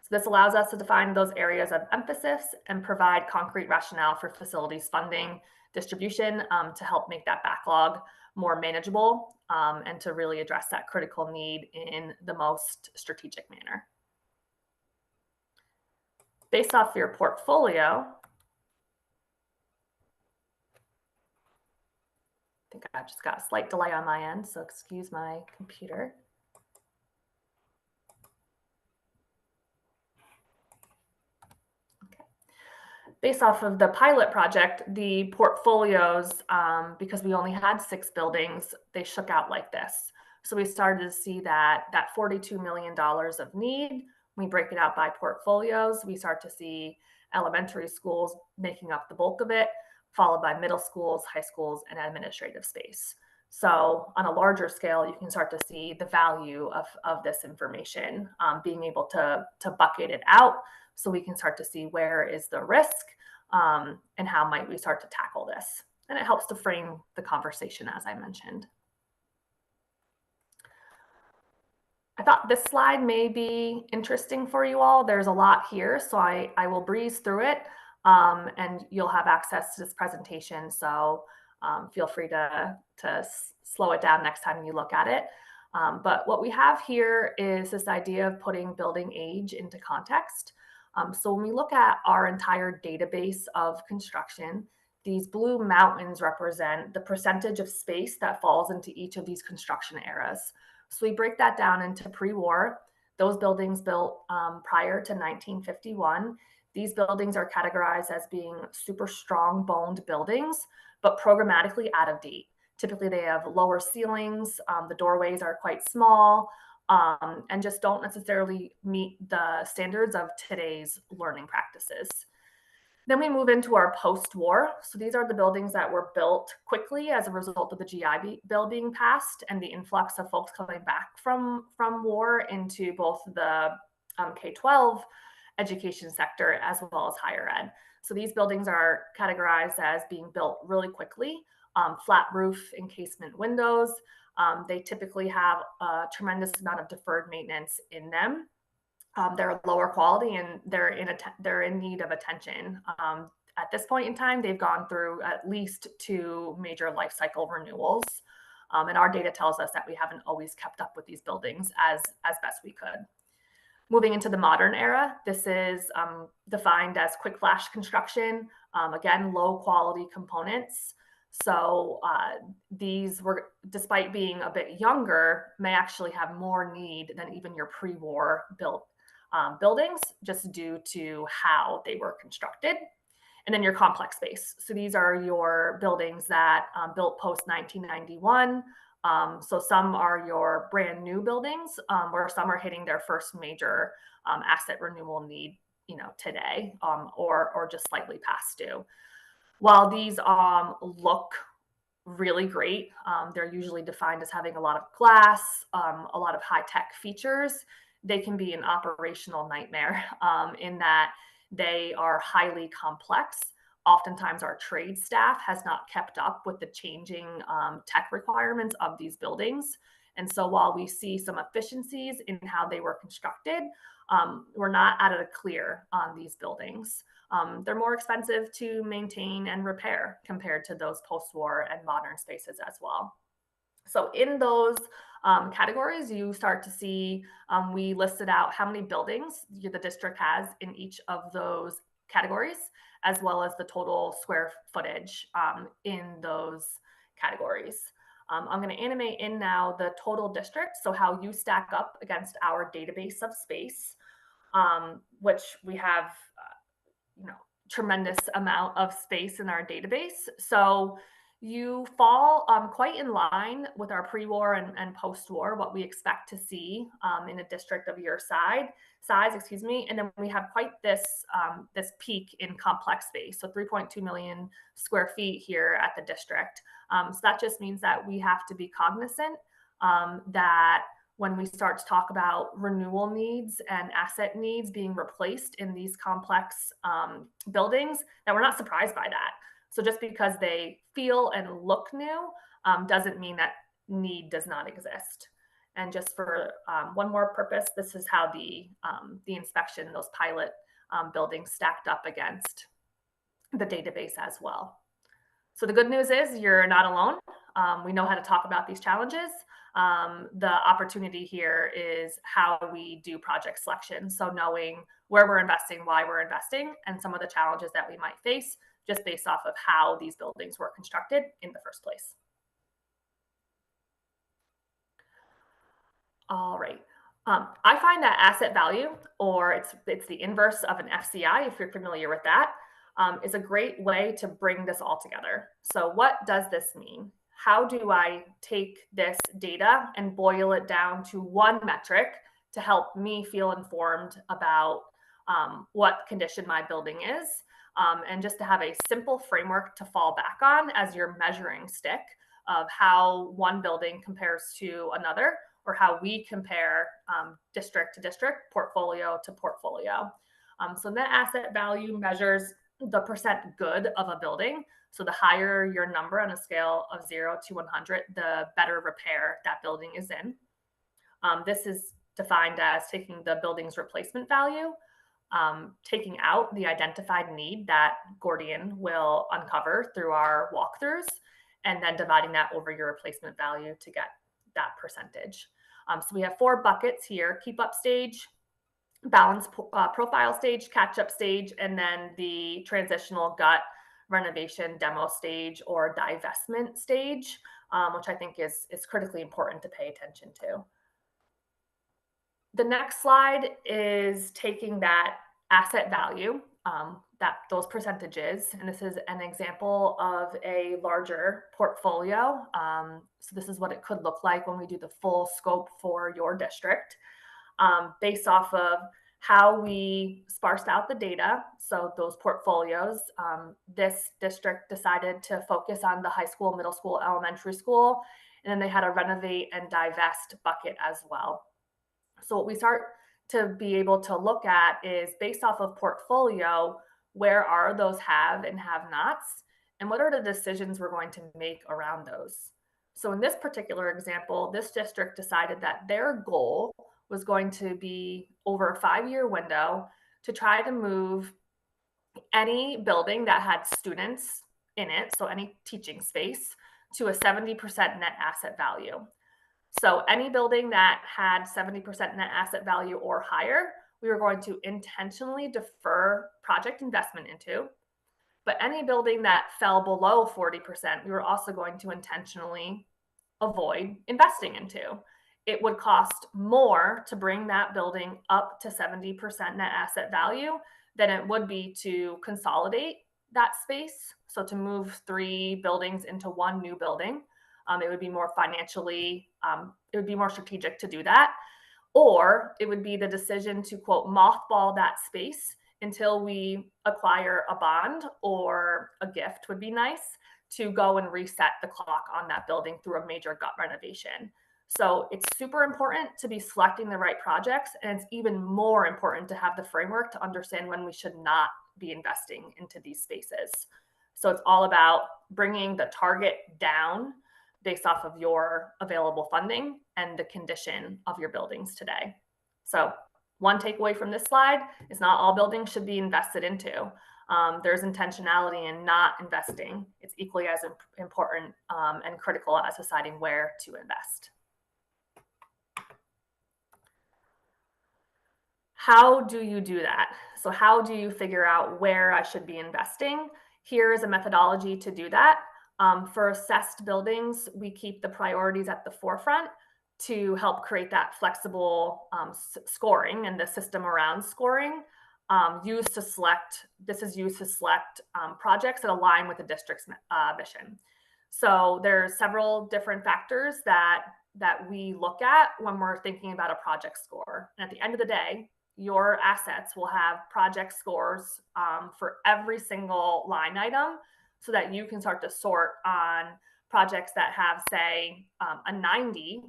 So this allows us to define those areas of emphasis and provide concrete rationale for facilities funding distribution to help make that backlog more manageable and to really address that critical need in the most strategic manner. Based off your portfolio, I think I've just got a slight delay on my end, so excuse my computer. Based off of the pilot project, the portfolios, because we only had 6 buildings, they shook out like this. So we started to see that $42 million of need, we break it out by portfolios, we start to see elementary schools making up the bulk of it, followed by middle schools, high schools, and administrative space. So on a larger scale, you can start to see the value of this information, being able to bucket it out, so we can start to see where is the risk and how might we start to tackle this. And it helps to frame the conversation, as I mentioned. I thought this slide may be interesting for you all. There's a lot here, so I will breeze through it and you'll have access to this presentation. So feel free to slow it down next time you look at it. But what we have here is this idea of putting building age into context. So when we look at our entire database of construction, these blue mountains represent the percentage of space that falls into each of these construction eras. So we break that down into pre-war, those buildings built prior to 1951. These buildings are categorized as being super strong boned buildings, but programmatically out of date. Typically they have lower ceilings, the doorways are quite small, and just don't necessarily meet the standards of today's learning practices. Then we move into our post-war. So these are the buildings that were built quickly as a result of the GI Bill being passed and the influx of folks coming back from war into both the K-12 education sector as well as higher ed. So these buildings are categorized as being built really quickly, flat roof encasement windows. They typically have a tremendous amount of deferred maintenance in them. They're lower quality and they're in need of attention. At this point in time, they've gone through at least 2 major life cycle renewals. And our data tells us that we haven't always kept up with these buildings as best we could. Moving into the modern era, this is defined as quick flash construction, again, low quality components. So these were, despite being a bit younger, may actually have more need than even your pre-war built buildings, just due to how they were constructed. And then your complex space. So these are your buildings that built post 1991. So some are your brand new buildings, where some are hitting their first major asset renewal need, today, or just slightly past due. While these look really great, they're usually defined as having a lot of glass, a lot of high-tech features. They can be an operational nightmare in that they are highly complex. Oftentimes our trade staff has not kept up with the changing tech requirements of these buildings. And so while we see some efficiencies in how they were constructed, we're not out of the clear on these buildings. They're more expensive to maintain and repair compared to those post-war and modern spaces as well. So in those categories, you start to see, we listed out how many buildings the district has in each of those categories, as well as the total square footage in those categories. I'm going to animate in now the total district, so how you stack up against our database of space, which we have, tremendous amount of space in our database. So you fall quite in line with our pre-war and post-war, what we expect to see in a district of your size, and then we have quite this peak in complex space, so 3.2 million square feet here at the district. So that just means that we have to be cognizant that when we start to talk about renewal needs and asset needs being replaced in these complex buildings, that we're not surprised by that. So just because they feel and look new doesn't mean that need does not exist. And just for one more purpose, this is how the inspection, those pilot buildings stacked up against the database as well. So the good news is you're not alone. We know how to talk about these challenges. The opportunity here is how we do project selection. So knowing where we're investing, why we're investing, and some of the challenges that we might face just based off of how these buildings were constructed in the first place. All right. I find that asset value, or it's the inverse of an FCI, if you're familiar with that, is a great way to bring this all together. So what does this mean? How do I take this data and boil it down to one metric to help me feel informed about what condition my building is, and just to have a simple framework to fall back on as your measuring stick of how one building compares to another, or how we compare district to district, portfolio to portfolio. So net asset value measures the percent good of a building. So the higher your number on a scale of 0 to 100, the better repair that building is in. This is defined as taking the building's replacement value, taking out the identified need that Gordian will uncover through our walkthroughs, and then dividing that over your replacement value to get that percentage. So we have 4 buckets here: keep up stage, balance profile stage, catch up stage, and then the transitional gut renovation demo stage or divestment stage, which I think is critically important to pay attention to. The next slide is taking that asset value, those percentages, and this is an example of a larger portfolio. So this is what it could look like when we do the full scope for your district, based off of how we sparsed out the data. So those portfolios, this district decided to focus on the high school, middle school, elementary school, and then they had a renovate and divest bucket as well. So what we start to be able to look at is, based off of portfolio, where are those have and have nots, and what are the decisions we're going to make around those. So in this particular example, this district decided that their goal was going to be, over a 5-year window, to try to move any building that had students in it, so any teaching space, to a 70% net asset value. So any building that had 70% net asset value or higher, we were going to intentionally defer project investment into. But any building that fell below 40%, we were also going to intentionally avoid investing into. It would cost more to bring that building up to 70% net asset value than it would be to consolidate that space. So to move 3 buildings into 1 new building, it would be more financially, it would be more strategic to do that. Or it would be the decision to, quote, mothball that space until we acquire a bond, or a gift would be nice, to go and reset the clock on that building through a major gut renovation. So it's super important to be selecting the right projects, and it's even more important to have the framework to understand when we should not be investing into these spaces. So it's all about bringing the target down based off of your available funding and the condition of your buildings today. So one takeaway from this slide is, not all buildings should be invested into. There's intentionality in not investing. It's equally as important and critical as deciding where to invest. How do you do that? So how do you figure out where I should be investing? Here is a methodology to do that. For assessed buildings, we keep the priorities at the forefront to help create that flexible scoring and the system around scoring. This is used to select projects that align with the district's mission. So there's several different factors that we look at when we're thinking about a project score. And at the end of the day, your assets will have project scores for every single line item, so that you can start to sort on projects that have, say, a 90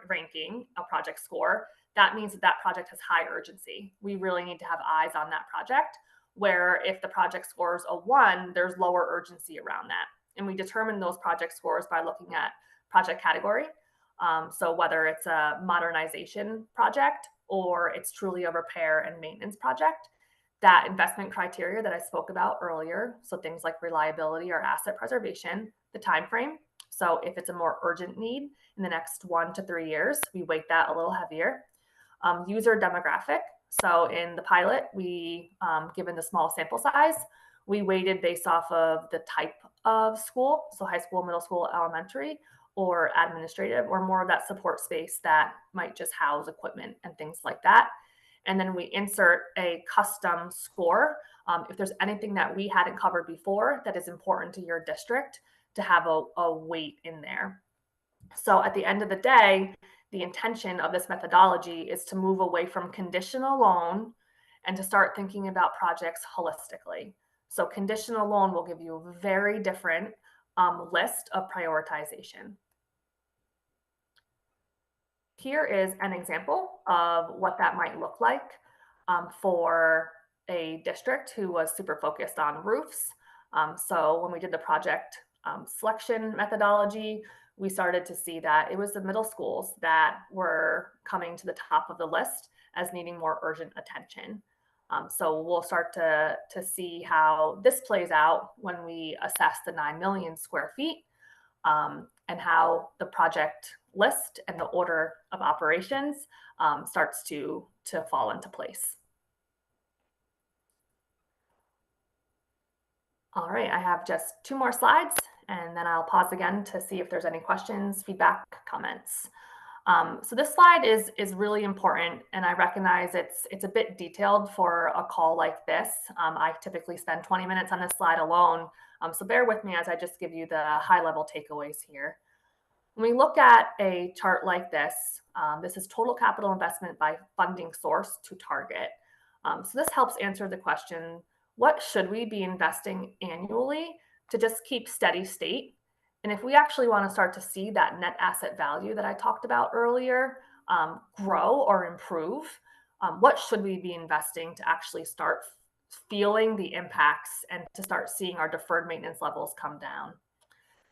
ranking, a project score. That means that project has high urgency. We really need to have eyes on that project, where if the project score is a 1, there's lower urgency around that. And we determine those project scores by looking at project category. So whether it's a modernization project or it's truly a repair and maintenance project, that investment criteria that I spoke about earlier, so things like reliability or asset preservation, the time frame. So if it's a more urgent need in the next 1 to 3 years, we weight that a little heavier. User demographic. So in the pilot, we, given the small sample size, we weighted based off of the type of school, so high school, middle school, elementary, or administrative, or more of that support space that might just house equipment and things like that. And then we insert a custom score if there's anything that we hadn't covered before that is important to your district, to have a weight in there. So at the end of the day, the intention of this methodology is to move away from conditional loan and to start thinking about projects holistically. So conditional loan will give you a very different list of prioritization. Here is an example of what that might look like for a district who was super focused on roofs. So when we did the project selection methodology, we started to see that it was the middle schools that were coming to the top of the list as needing more urgent attention. So we'll start to see how this plays out when we assess the 9 million square feet. and how the project list and the order of operations starts to fall into place. All right, I have just 2 more slides, and then I'll pause again to see if there's any questions, feedback, comments. So this slide is really important, and I recognize it's a bit detailed for a call like this. I typically spend 20 minutes on this slide alone, so bear with me as I just give you the high-level takeaways here. When we look at a chart like this, this is total capital investment by funding source to target. So this helps answer the question, what should we be investing annually to just keep steady state? And if we actually want to start to see that net asset value that I talked about earlier grow or improve, what should we be investing to actually start feeling the impacts and to start seeing our deferred maintenance levels come down?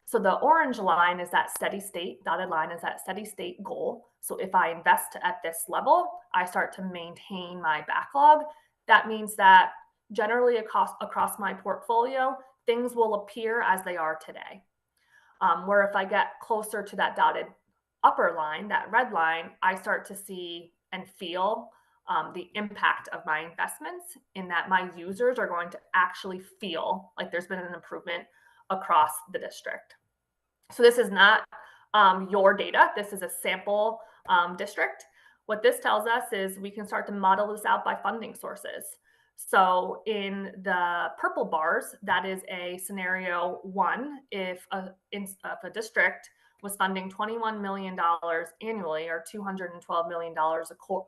So the orange line is that steady state, dotted line is that steady state goal. So if I invest at this level, I start to maintain my backlog. That means that generally across my portfolio, things will appear as they are today. Where if I get closer to that dotted upper line, that red line, I start to see and feel the impact of my investments in that my users are going to actually feel like there's been an improvement across the district. So this is not your data. This is a sample district. What this tells us is we can start to model this out by funding sources. So in the purple bars, that is a scenario 1. If a district was funding $21 million annually, or $212 million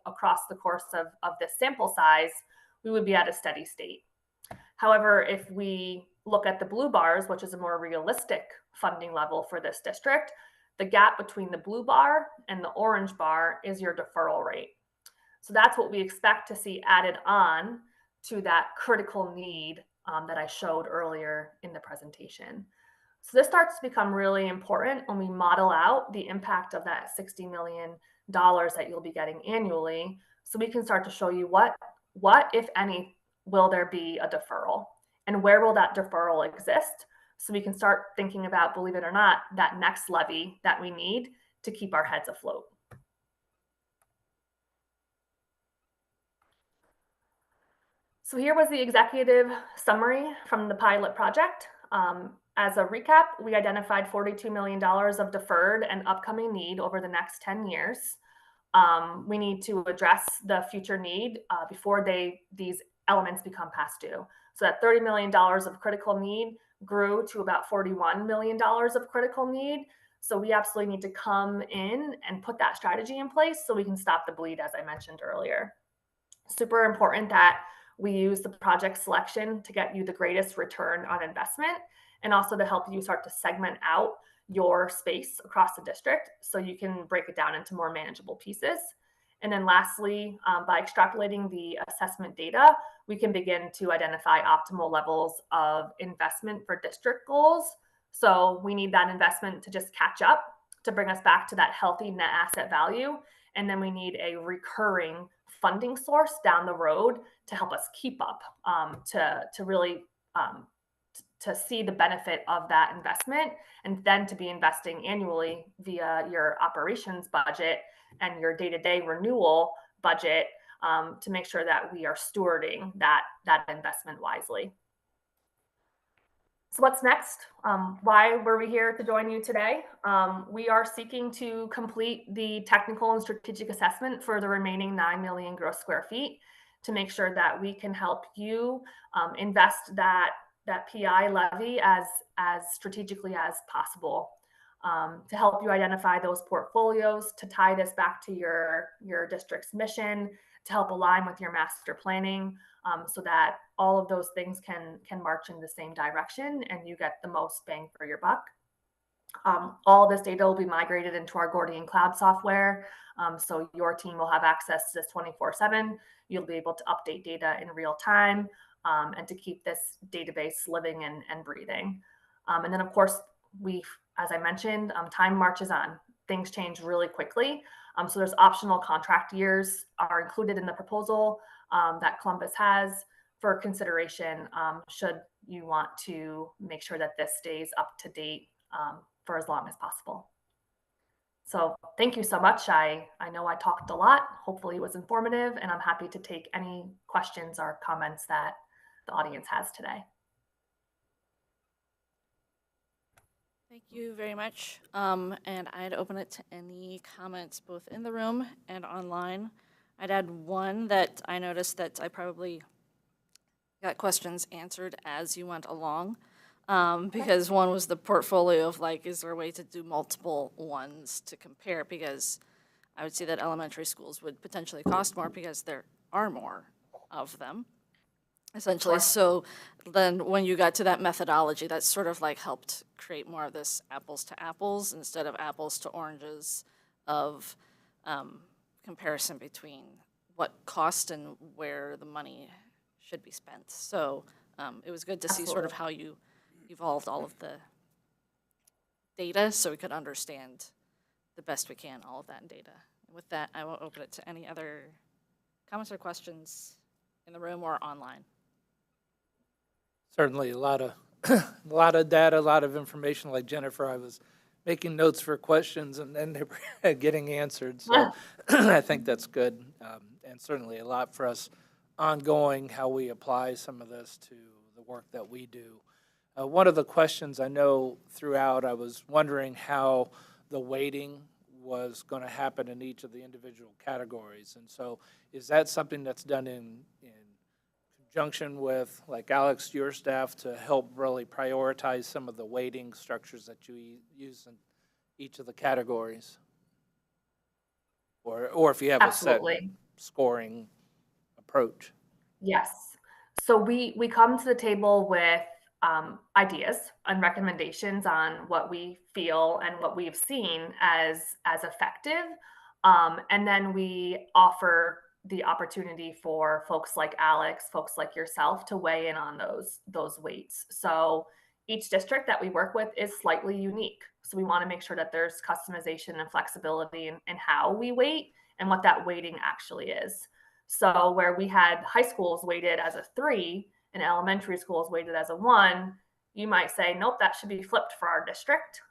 across the course of this sample size, we would be at a steady state. However, if we look at the blue bars, which is a more realistic funding level for this district, the gap between the blue bar and the orange bar is your deferral rate. So that's what we expect to see added on to that critical need that I showed earlier in the presentation. So this starts to become really important when we model out the impact of that $60 million that you'll be getting annually. So we can start to show you what, if any, will there be a deferral, and where will that deferral exist? So we can start thinking about, believe it or not, that next levy that we need to keep our heads afloat. So here was the executive summary from the pilot project. As a recap, we identified $42 million of deferred and upcoming need over the next 10 years. We need to address the future need before these elements become past due. So that $30 million of critical need grew to about $41 million of critical need. So we absolutely need to come in and put that strategy in place so we can stop the bleed, as I mentioned earlier. Super important that we use the project selection to get you the greatest return on investment, and also to help you start to segment out your space across the district so you can break it down into more manageable pieces. And then lastly, by extrapolating the assessment data, we can begin to identify optimal levels of investment for district goals. So we need that investment to just catch up to bring us back to that healthy net asset value. And then we need a recurring funding source down the road to help us keep up, to really to see the benefit of that investment, and then to be investing annually via your operations budget and your day-to-day renewal budget to make sure that we are stewarding that investment wisely. So what's next? Why were we here to join you today? We are seeking to complete the technical and strategic assessment for the remaining 9 million gross square feet to make sure that we can help you invest that PI levy as strategically as possible, to help you identify those portfolios, to tie this back to your district's mission, to help align with your master planning, so that all of those things can march in the same direction and you get the most bang for your buck. All of this data will be migrated into our Gordian Cloud software, so your team will have access to this 24/7. You'll be able to update data in real time, and to keep this database living and breathing. And then, of course, as I mentioned, time marches on. Things change really quickly. So there's optional contract years are included in the proposal that Columbus has for consideration should you want to make sure that this stays up to date for as long as possible. So thank you so much. I know I talked a lot. Hopefully it was informative, and I'm happy to take any questions or comments that the audience has today. Thank you very much. And I'd open it to any comments both in the room and online. I'd add one that I noticed that I probably got questions answered as you went along. Because one was the portfolio of like, is there a way to do multiple ones to compare? Because I would see that elementary schools would potentially cost more because there are more of them, essentially. So then when you got to that methodology, that sort of like helped create more of this apples to apples instead of apples to oranges of comparison between what cost and where the money should be spent. So it was good to see sort of how you evolved all of the data so we could understand the best we can all of that in data. With that, I will open it to any other comments or questions in the room or online. Certainly a lot of a lot of data, a lot of information. Like Jennifer, I was making notes for questions and then they were getting answered. So I think that's good, and certainly a lot for us ongoing how we apply some of this to the work that we do. One of the questions I know throughout, I was wondering how the weighting was going to happen in each of the individual categories. And so is that something that's done in conjunction with, like Alex, your staff, to help really prioritize some of the weighting structures that you use in each of the categories? Or if you have Absolutely. a set scoring approach? Yes. So we come to the table with ideas and recommendations on what we feel and what we've seen as effective, and then we offer the opportunity for folks like Alex, folks like yourself, to weigh in on those weights. So each district that we work with is slightly unique. So we want to make sure that there's customization and flexibility in how we weight and what that weighting actually is. So where we had high schools weighted as a 3 and elementary schools weighted as a 1, you might say, nope, that should be flipped for our district,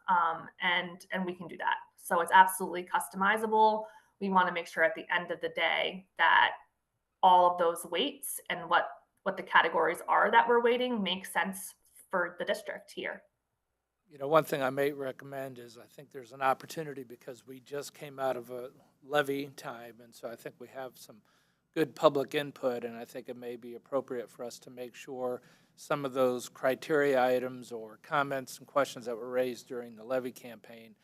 and we can do that. So it's absolutely customizable. We want to make sure at the end of the day that all of those weights and what the categories are that we're weighting make sense for the district here. You know, one thing I may recommend is I think there's an opportunity because we just came out of a levy time, and so I think we have some good public input, and I think it may be appropriate for us to make sure some of those criteria items or comments and questions that were raised during the levy campaign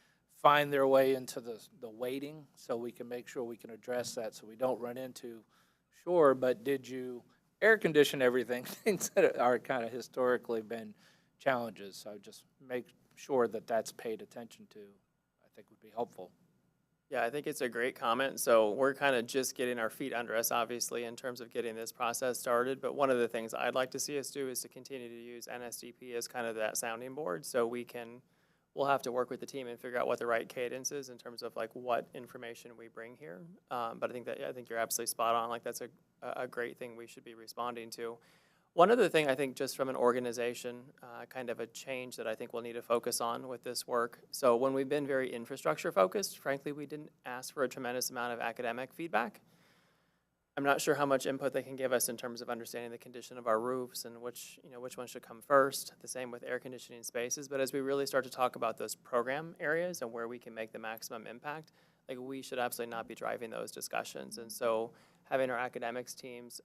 find their way into the weighting so we can make sure we can address that so we don't run into, sure, but did you air condition everything? Things that are kind of historically been challenges. So just make sure that that's paid attention to, I think would be helpful. Yeah, I think it's a great comment. So we're kind of just getting our feet under us, obviously, in terms of getting this process started. But one of the things I'd like to see us do is to continue to use Nsdp as kind of that sounding board so we'll have to work with the team and figure out what the right cadence is in terms of like what information we bring here. But I think you're absolutely spot on. Like that's a great thing we should be responding to. One other thing I think just from an organization, kind of a change that I think we'll need to focus on with this work. So when we've been very infrastructure focused, frankly, we didn't ask for a tremendous amount of academic feedback. I'm not sure how much input they can give us in terms of understanding the condition of our roofs and which one should come first. The same with air conditioning spaces. But as we really start to talk about those program areas and where we can make the maximum impact, like we should absolutely not be driving those discussions. And so having our academics teams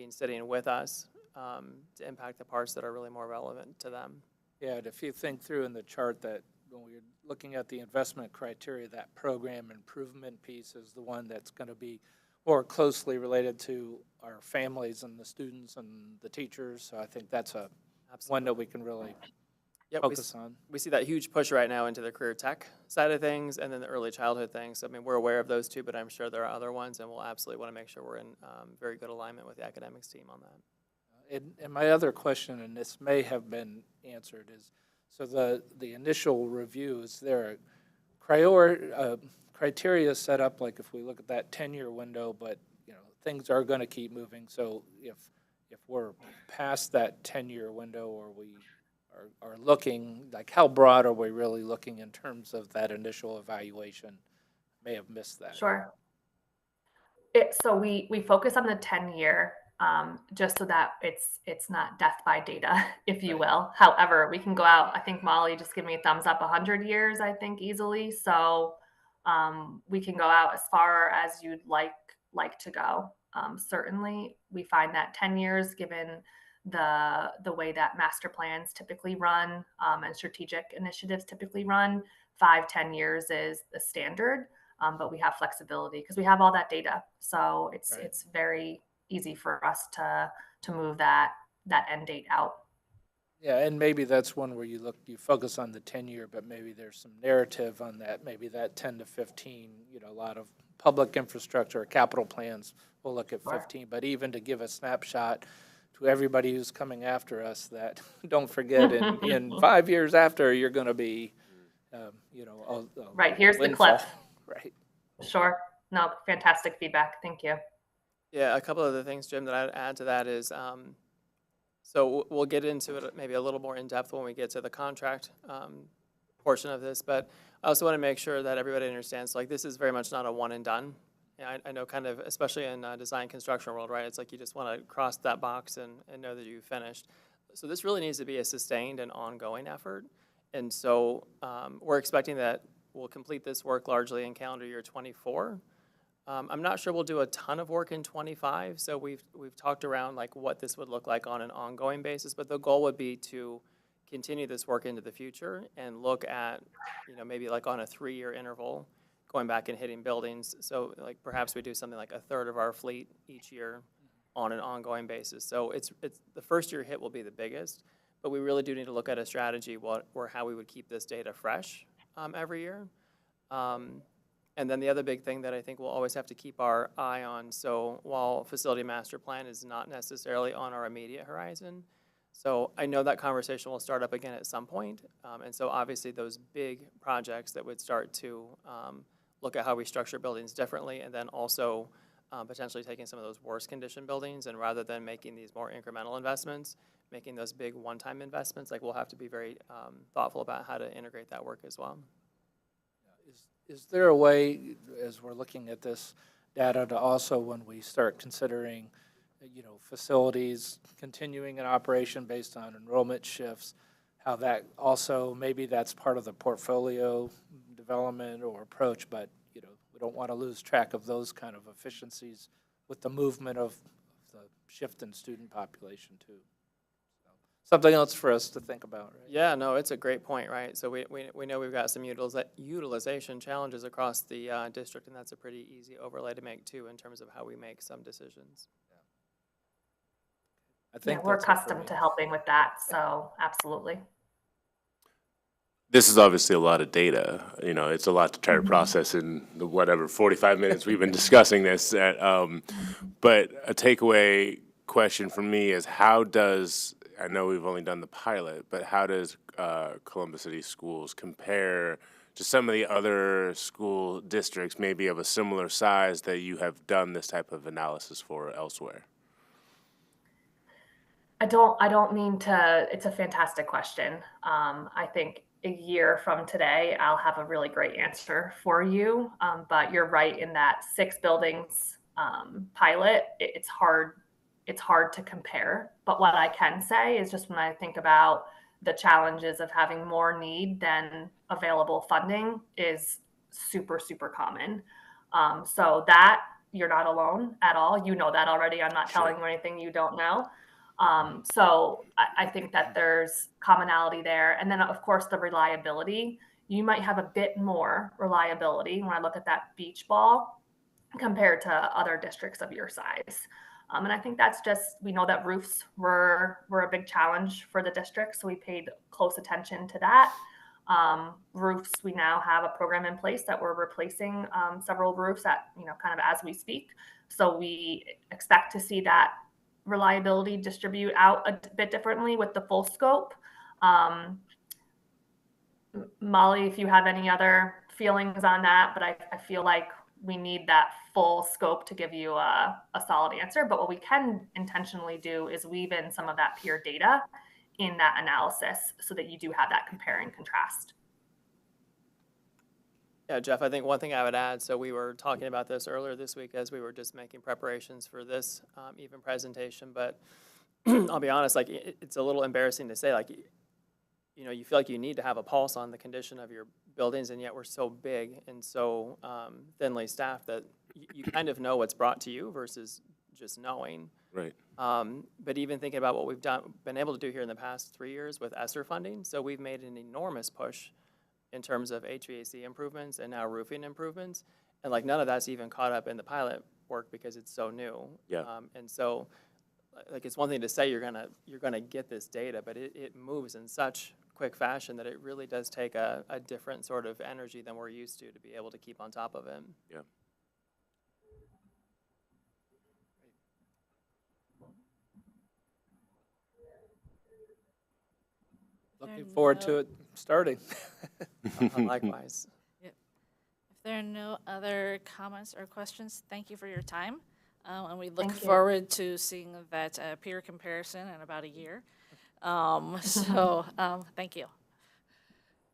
sitting with us to impact the parts that are really more relevant to them. Yeah, and if you think through in the chart that when we're looking at the investment criteria, that program improvement piece is the one that's going to be more closely related to our families and the students and the teachers. So I think that's one that we can really focus on. We see that huge push right now into the career tech side of things and then the early childhood things. So, I mean, we're aware of those two, but I'm sure there are other ones, and we'll absolutely want to make sure we're in very good alignment with the academics team on that. And my other question, and this may have been answered, is so the initial review, is there a criteria set up, like if we look at that 10-year window, but things are going to keep moving. So if we're past that 10-year window, or we are looking, like how broad are we really looking in terms of that initial evaluation? May have missed that. Sure. So we focus on the 10-year, just so that it's not death by data, if you will. However, we can go out. I think Molly just gave me a thumbs up. 100 years, I think, easily. So we can go out as far as you'd like to go. Certainly, we find that 10 years, given the way that master plans typically run, and strategic initiatives typically run, 5-10 years is the standard. But we have flexibility because we have all that data. So it's very easy for us to move that end date out. Yeah, and maybe that's one where you focus on the 10-year, but maybe there's some narrative on that. Maybe that 10 to 15, a lot of public infrastructure, capital plans will look at 15. But even to give a snapshot to everybody who's coming after us, that don't forget in 5 years after you're going to be, right. Here's windfall. The clip. Right. Sure. No, fantastic feedback. Thank you. Yeah, a couple of the things, Jim, that I'd add to that is, so we'll get into it maybe a little more in depth when we get to the contract portion of this, but I also want to make sure that everybody understands, like, this is very much not a one and done. I know kind of, especially in design construction world, right? It's like you just want to cross that box and know that you've finished. So this really needs to be a sustained and ongoing effort. And so we're expecting that we'll complete this work largely in calendar year 24. I'm not sure we'll do a ton of work in 25, so we've talked around like what this would look like on an ongoing basis, but the goal would be to continue this work into the future and look at, maybe like on a 3-year interval, going back and hitting buildings. So like perhaps we do something like a third of our fleet each year on an ongoing basis. So it's the first year hit will be the biggest, but we really do need to look at a strategy or how we would keep this data fresh every year. And then the other big thing that I think we'll always have to keep our eye on, so while facility master plan is not necessarily on our immediate horizon, so I know that conversation will start up again at some point. And so obviously those big projects that would start to look at how we structure buildings differently, and then also potentially taking some of those worse condition buildings, and rather than making these more incremental investments, making those big one-time investments, like we'll have to be very thoughtful about how to integrate that work as well. Is there a way, as we're looking at this data, to also, when we start considering, facilities continuing in operation based on enrollment shifts, how that also, maybe that's part of the portfolio development or approach, but, we don't want to lose track of those kind of efficiencies with the movement of the shift in student population too. Something else for us to think about, right? Yeah, no, it's a great point, right? So we know we've got some utilization challenges across the district, and that's a pretty easy overlay to make too in terms of how we make some decisions. I think we're accustomed to helping with that, so absolutely. This is obviously a lot of data. It's a lot to try to process in the 45 minutes we've been discussing this. But a takeaway question for me is I know we've only done the pilot, but how does Columbus City Schools compare to some of the other school districts, maybe of a similar size, that you have done this type of analysis for elsewhere? I don't mean to, it's a fantastic question. I think a year from today, I'll have a really great answer for you. But you're right in that 6 buildings pilot, it's hard to compare. But what I can say is just when I think about the challenges of having more need than available funding is super, super common. So that you're not alone at all. You know that already. I'm not telling you anything you don't know. So I think that there's commonality there. And then of course the reliability, you might have a bit more reliability when I look at that beach ball compared to other districts of your size. And I think that's just, we know that roofs were a big challenge for the district, so we paid close attention to that. Roofs, we now have a program in place that we're replacing several roofs at, kind of as we speak. So we expect to see that reliability distribute out a bit differently with the full scope. Molly, if you have any other feelings on that, but I feel like we need that full scope to give you a solid answer. But what we can intentionally do is weave in some of that peer data in that analysis so that you do have that compare and contrast. Yeah, Jeff, I think one thing I would add, so we were talking about this earlier this week as we were just making preparations for this even presentation, but I'll be honest, like it's a little embarrassing to say, like, you know, you feel like you need to have a pulse on the condition of your buildings, and yet we're so big and so thinly staffed that you kind of know what's brought to you versus just knowing. Right. But even thinking about what we've been able to do here in the past 3 years with ESSER funding, so we've made an enormous push in terms of HVAC improvements and now roofing improvements. And like none of that's even caught up in the pilot work because it's so new. Yeah. And so like it's one thing to say you're gonna get this data, but it moves in such quick fashion that it really does take a different sort of energy than we're used to be able to keep on top of it. Yeah. Looking forward to it starting. Likewise. Yep. If there are no other comments or questions, thank you for your time. And we look forward to seeing that peer comparison in about a year. Thank you.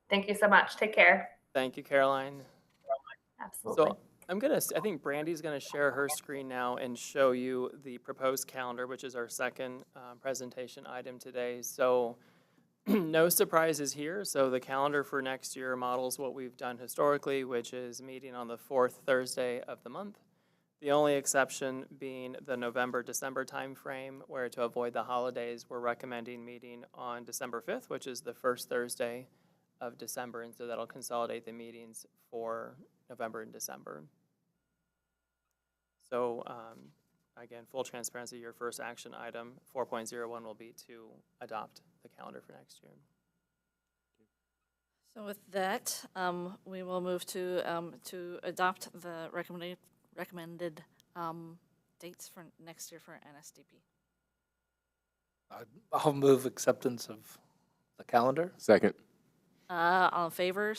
Thank you so much. Take care. Thank you, Caroline. Absolutely. So I think Brandy's gonna share her screen now and show you the proposed calendar, which is our second presentation item today. So no surprises here. So the calendar for next year models what we've done historically, which is meeting on the 4th Thursday of the month. The only exception being the November-December timeframe, where to avoid the holidays, we're recommending meeting on December 5th, which is the first Thursday of December, and so that'll consolidate the meetings for November and December. So again, full transparency, your first action item, 4.01, will be to adopt the calendar for next year. So with that, we will move to adopt the recommended dates for next year for NSDP. I'll move acceptance of the calendar. Second. All in favor,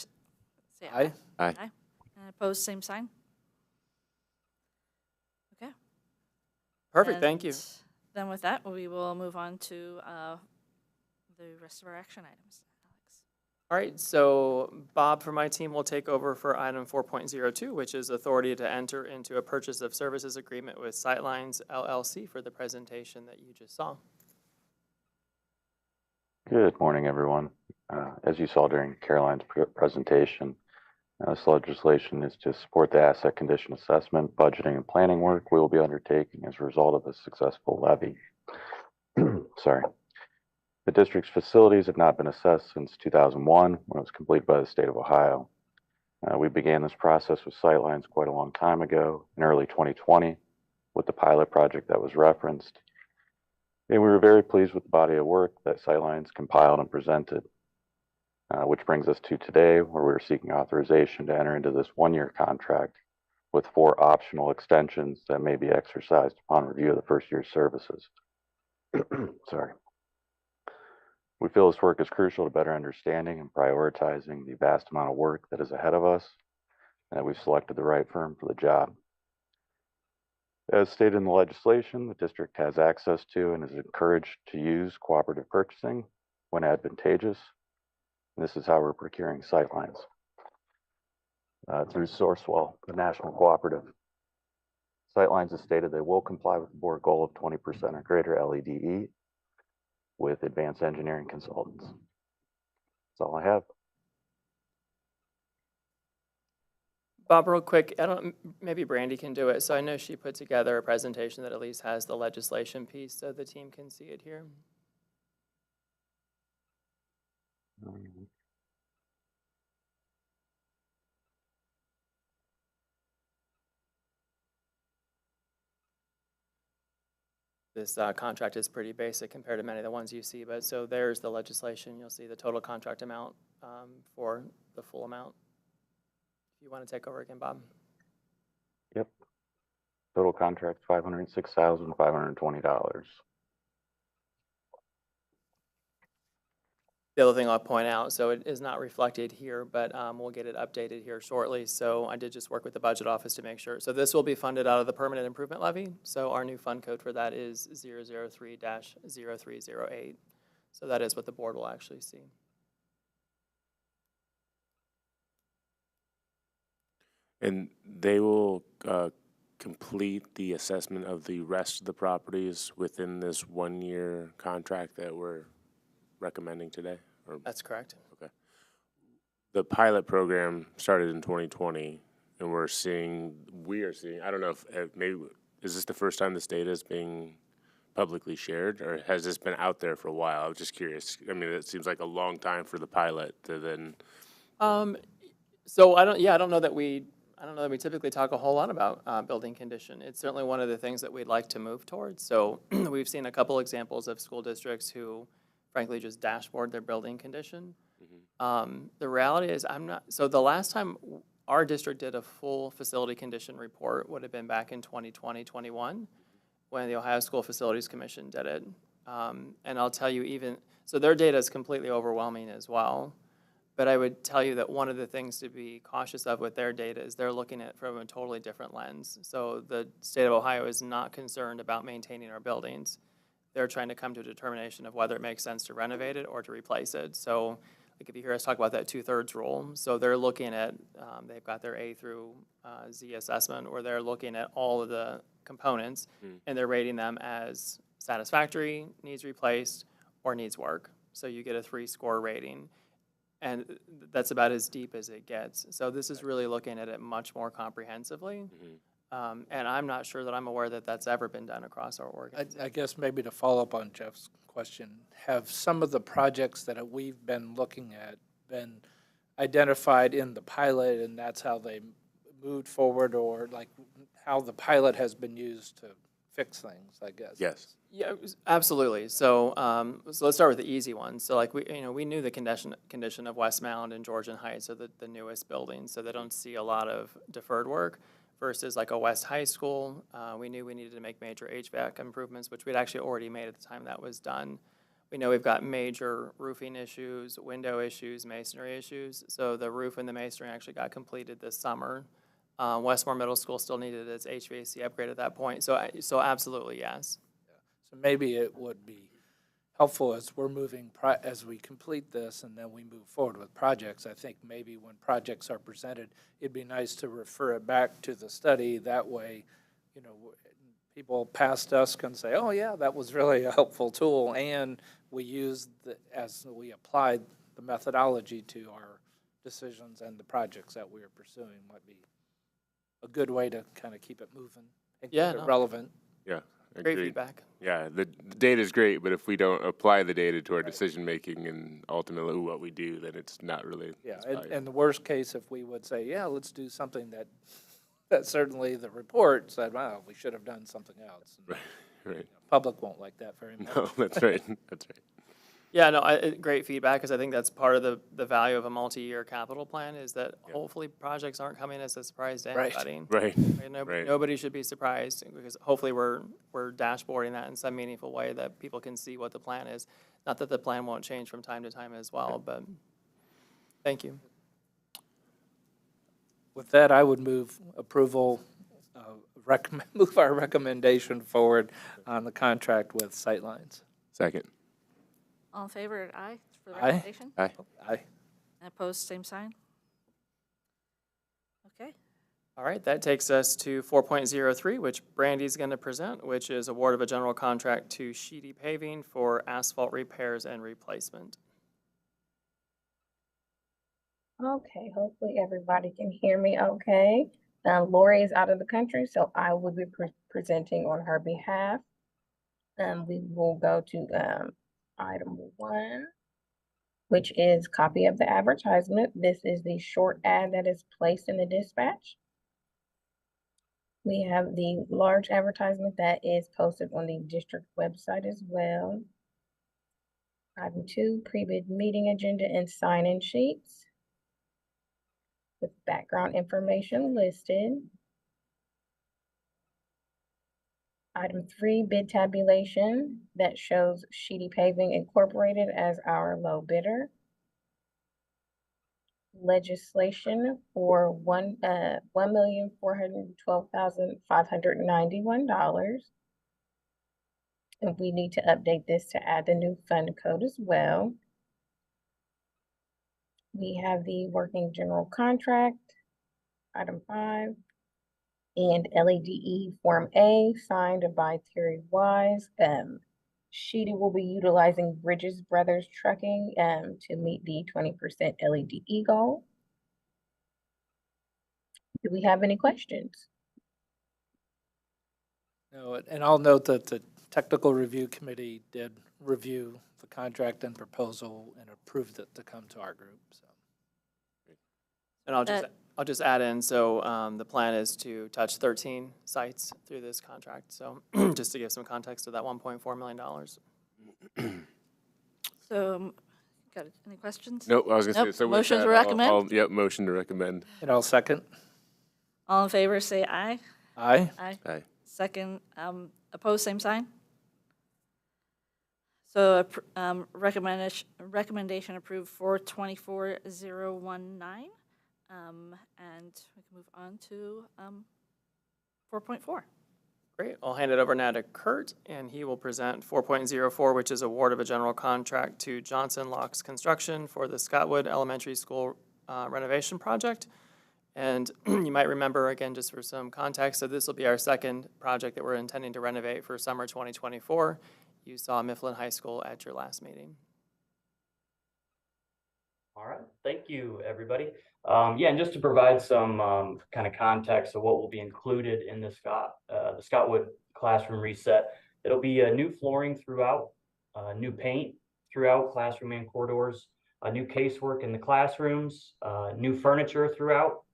say aye. Aye. Aye. And opposed, same sign. Okay. Perfect, thank you. Then with that, we will move on to the rest of our action items. Alex. All right, so Bob from my team will take over for item 4.02, which is authority to enter into a purchase of services agreement with Sightlines LLC for the presentation that you just saw. Good morning, everyone. As you saw during Caroline's presentation, this legislation is to support the asset condition assessment, budgeting, and planning work we will be undertaking as a result of a successful levy. Sorry. The district's facilities have not been assessed since 2001, when it was completed by the state of Ohio. We began this process with Sightlines quite a long time ago, in early 2020, with the pilot project that was referenced. And we were very pleased with the body of work that Sightlines compiled and presented, which brings us to today, where we're seeking authorization to enter into this one-year contract with 4 optional extensions that may be exercised upon review of the first year's services. Sorry. We feel this work is crucial to better understanding and prioritizing the vast amount of work that is ahead of us, and that we've selected the right firm for the job. As stated in the legislation, the district has access to and is encouraged to use cooperative purchasing when advantageous. And this is how we're procuring Sightlines through Sourcewell, the national cooperative. Sightlines has stated they will comply with the board goal of 20% or greater LEDE with advanced engineering consultants. That's all I have. Bob, real quick, maybe Brandy can do it. So I know she put together a presentation that at least has the legislation piece so the team can see it here. This contract is pretty basic compared to many of the ones you see, but so there's the legislation. You'll see the total contract amount for the full amount. If you want to take over again, Bob. Yep. Total contract $506,520. The other thing I'll point out, so it is not reflected here, but we'll get it updated here shortly. So I did just work with the budget office to make sure. So this will be funded out of the permanent improvement levy. So our new fund code for that is 003-0308. So that is what the board will actually see. And they will complete the assessment of the rest of the properties within this 1-year contract that we're recommending today? Or? That's correct. Okay. The pilot program started in 2020, and we are seeing, I don't know if maybe, is this the first time this data is being publicly shared, or has this been out there for a while? I was just curious. I mean, it seems like a long time for the pilot to then. So I don't know that we typically talk a whole lot about building condition. It's certainly one of the things that we'd like to move towards. So we've seen a couple examples of school districts who, frankly, just dashboard their building condition. The reality is, so the last time our district did a full facility condition report would have been back in 2020, 21, when the Ohio School Facilities Commission did it. And I'll tell you so their data is completely overwhelming as well. But I would tell you that one of the things to be cautious of with their data is they're looking at it from a totally different lens. So the state of Ohio is not concerned about maintaining our buildings. They're trying to come to a determination of whether it makes sense to renovate it or to replace it. So like if you hear us talk about that 2/3 rule, so they're looking at, they've got their A through Z assessment where they're looking at all of the components and they're rating them as satisfactory, needs replaced, or needs work. So you get a 3-score rating. And that's about as deep as it gets. So this is really looking at it much more comprehensively. And I'm not sure that I'm aware that that's ever been done across our organization. I guess maybe to follow up on Jeff's question, have some of the projects that we've been looking at been identified in the pilot, and that's how they moved forward, or like how the pilot has been used to fix things, I guess? Yes. Yeah, absolutely. So, so let's start with the easy one. So, like we knew the condition of Westmount and Georgian Heights are the newest buildings, so they don't see a lot of deferred work. Versus like a West High School, we knew we needed to make major HVAC improvements, which we'd actually already made at the time that was done. We know we've got major roofing issues, window issues, masonry issues. So the roof and the masonry actually got completed this summer. Westmore Middle School still needed its HVAC upgrade at that point. So absolutely, yes. So maybe it would be helpful as we're moving, as we complete this and then we move forward with projects. I think maybe when projects are presented, it'd be nice to refer it back to the study. That way, people past us can say, oh yeah, that was really a helpful tool. And we used, as we applied the methodology to our decisions and the projects that we are pursuing, might be a good way to kind of keep it moving and keep it relevant. Yeah. Great Agreed. feedback. Yeah, the data is great, but if we don't apply the data to our decision making and ultimately what we do, then it's not really. Yeah, and the worst case, if we would say, yeah, let's do something that certainly the report said, wow, we should have done something else. And right. Public won't like that very much. No, that's right. That's right. Yeah, no, great feedback, because I think that's part of the value of a multi-year capital plan is that hopefully projects aren't coming as a surprise to anybody. Right. Nobody should be surprised, because hopefully we're dashboarding that in some meaningful way that people can see what the plan is. Not that the plan won't change from time to time as well, but thank you. With that, I would move approval, move our recommendation forward on the contract with Sightlines. Second. All in favor, aye for the Aye. recommendation? Aye. Aye. Opposed, same sign. Okay. All right, that takes us to 4.03, which Brandy's going to present, which is award of a general contract to Sheedy Paving for asphalt repairs and replacement. Okay, hopefully everybody can hear me okay. Lori is out of the country, so I will be presenting on her behalf. We will go to item 1, which is copy of the advertisement. This is the short ad that is placed in the dispatch. We have the large advertisement that is posted on the district website as well. Item 2, pre-bid meeting agenda and sign-in sheets with background information listed. Item 3, bid tabulation that shows Sheedy Paving Incorporated as our low bidder. Legislation for $1,412,591. And we need to update this to add the new fund code as well. We have the working general contract, item 5, and LADE Form A signed by Terry Wise. Sheedy will be utilizing Bridges Brothers Trucking to meet the 20% LADE goal. Do we have any questions? No, and I'll note that the Technical Review Committee did review the contract and proposal and approved it to come to our group, so. And I'll just add in, so the plan is to touch 13 sites through this contract. So just to give some context to that $1.4 million. So, got any questions? Nope, I was going to say, so motion to recommend? Yep, motion to recommend. And I'll second. All in favor, say aye. Aye. Aye. Aye. Second, opposed, same sign. So recommendation approved for 24019. And we can move on to 4.4. Great. I'll hand it over now to Kurt, and he will present 4.04, which is award of a general contract to Johnson Locks Construction for the Scottwood Elementary School renovation project. And you might remember, again, just for some context, so this will be our second project that we're intending to renovate for summer 2024. You saw Mifflin High School at your last meeting. All right, thank you, everybody. Yeah, and just to provide some kind of context of what will be included in the Scottwood classroom reset, it'll be a new flooring throughout, new paint throughout classroom and corridors, new casework in the classrooms, new furniture throughout,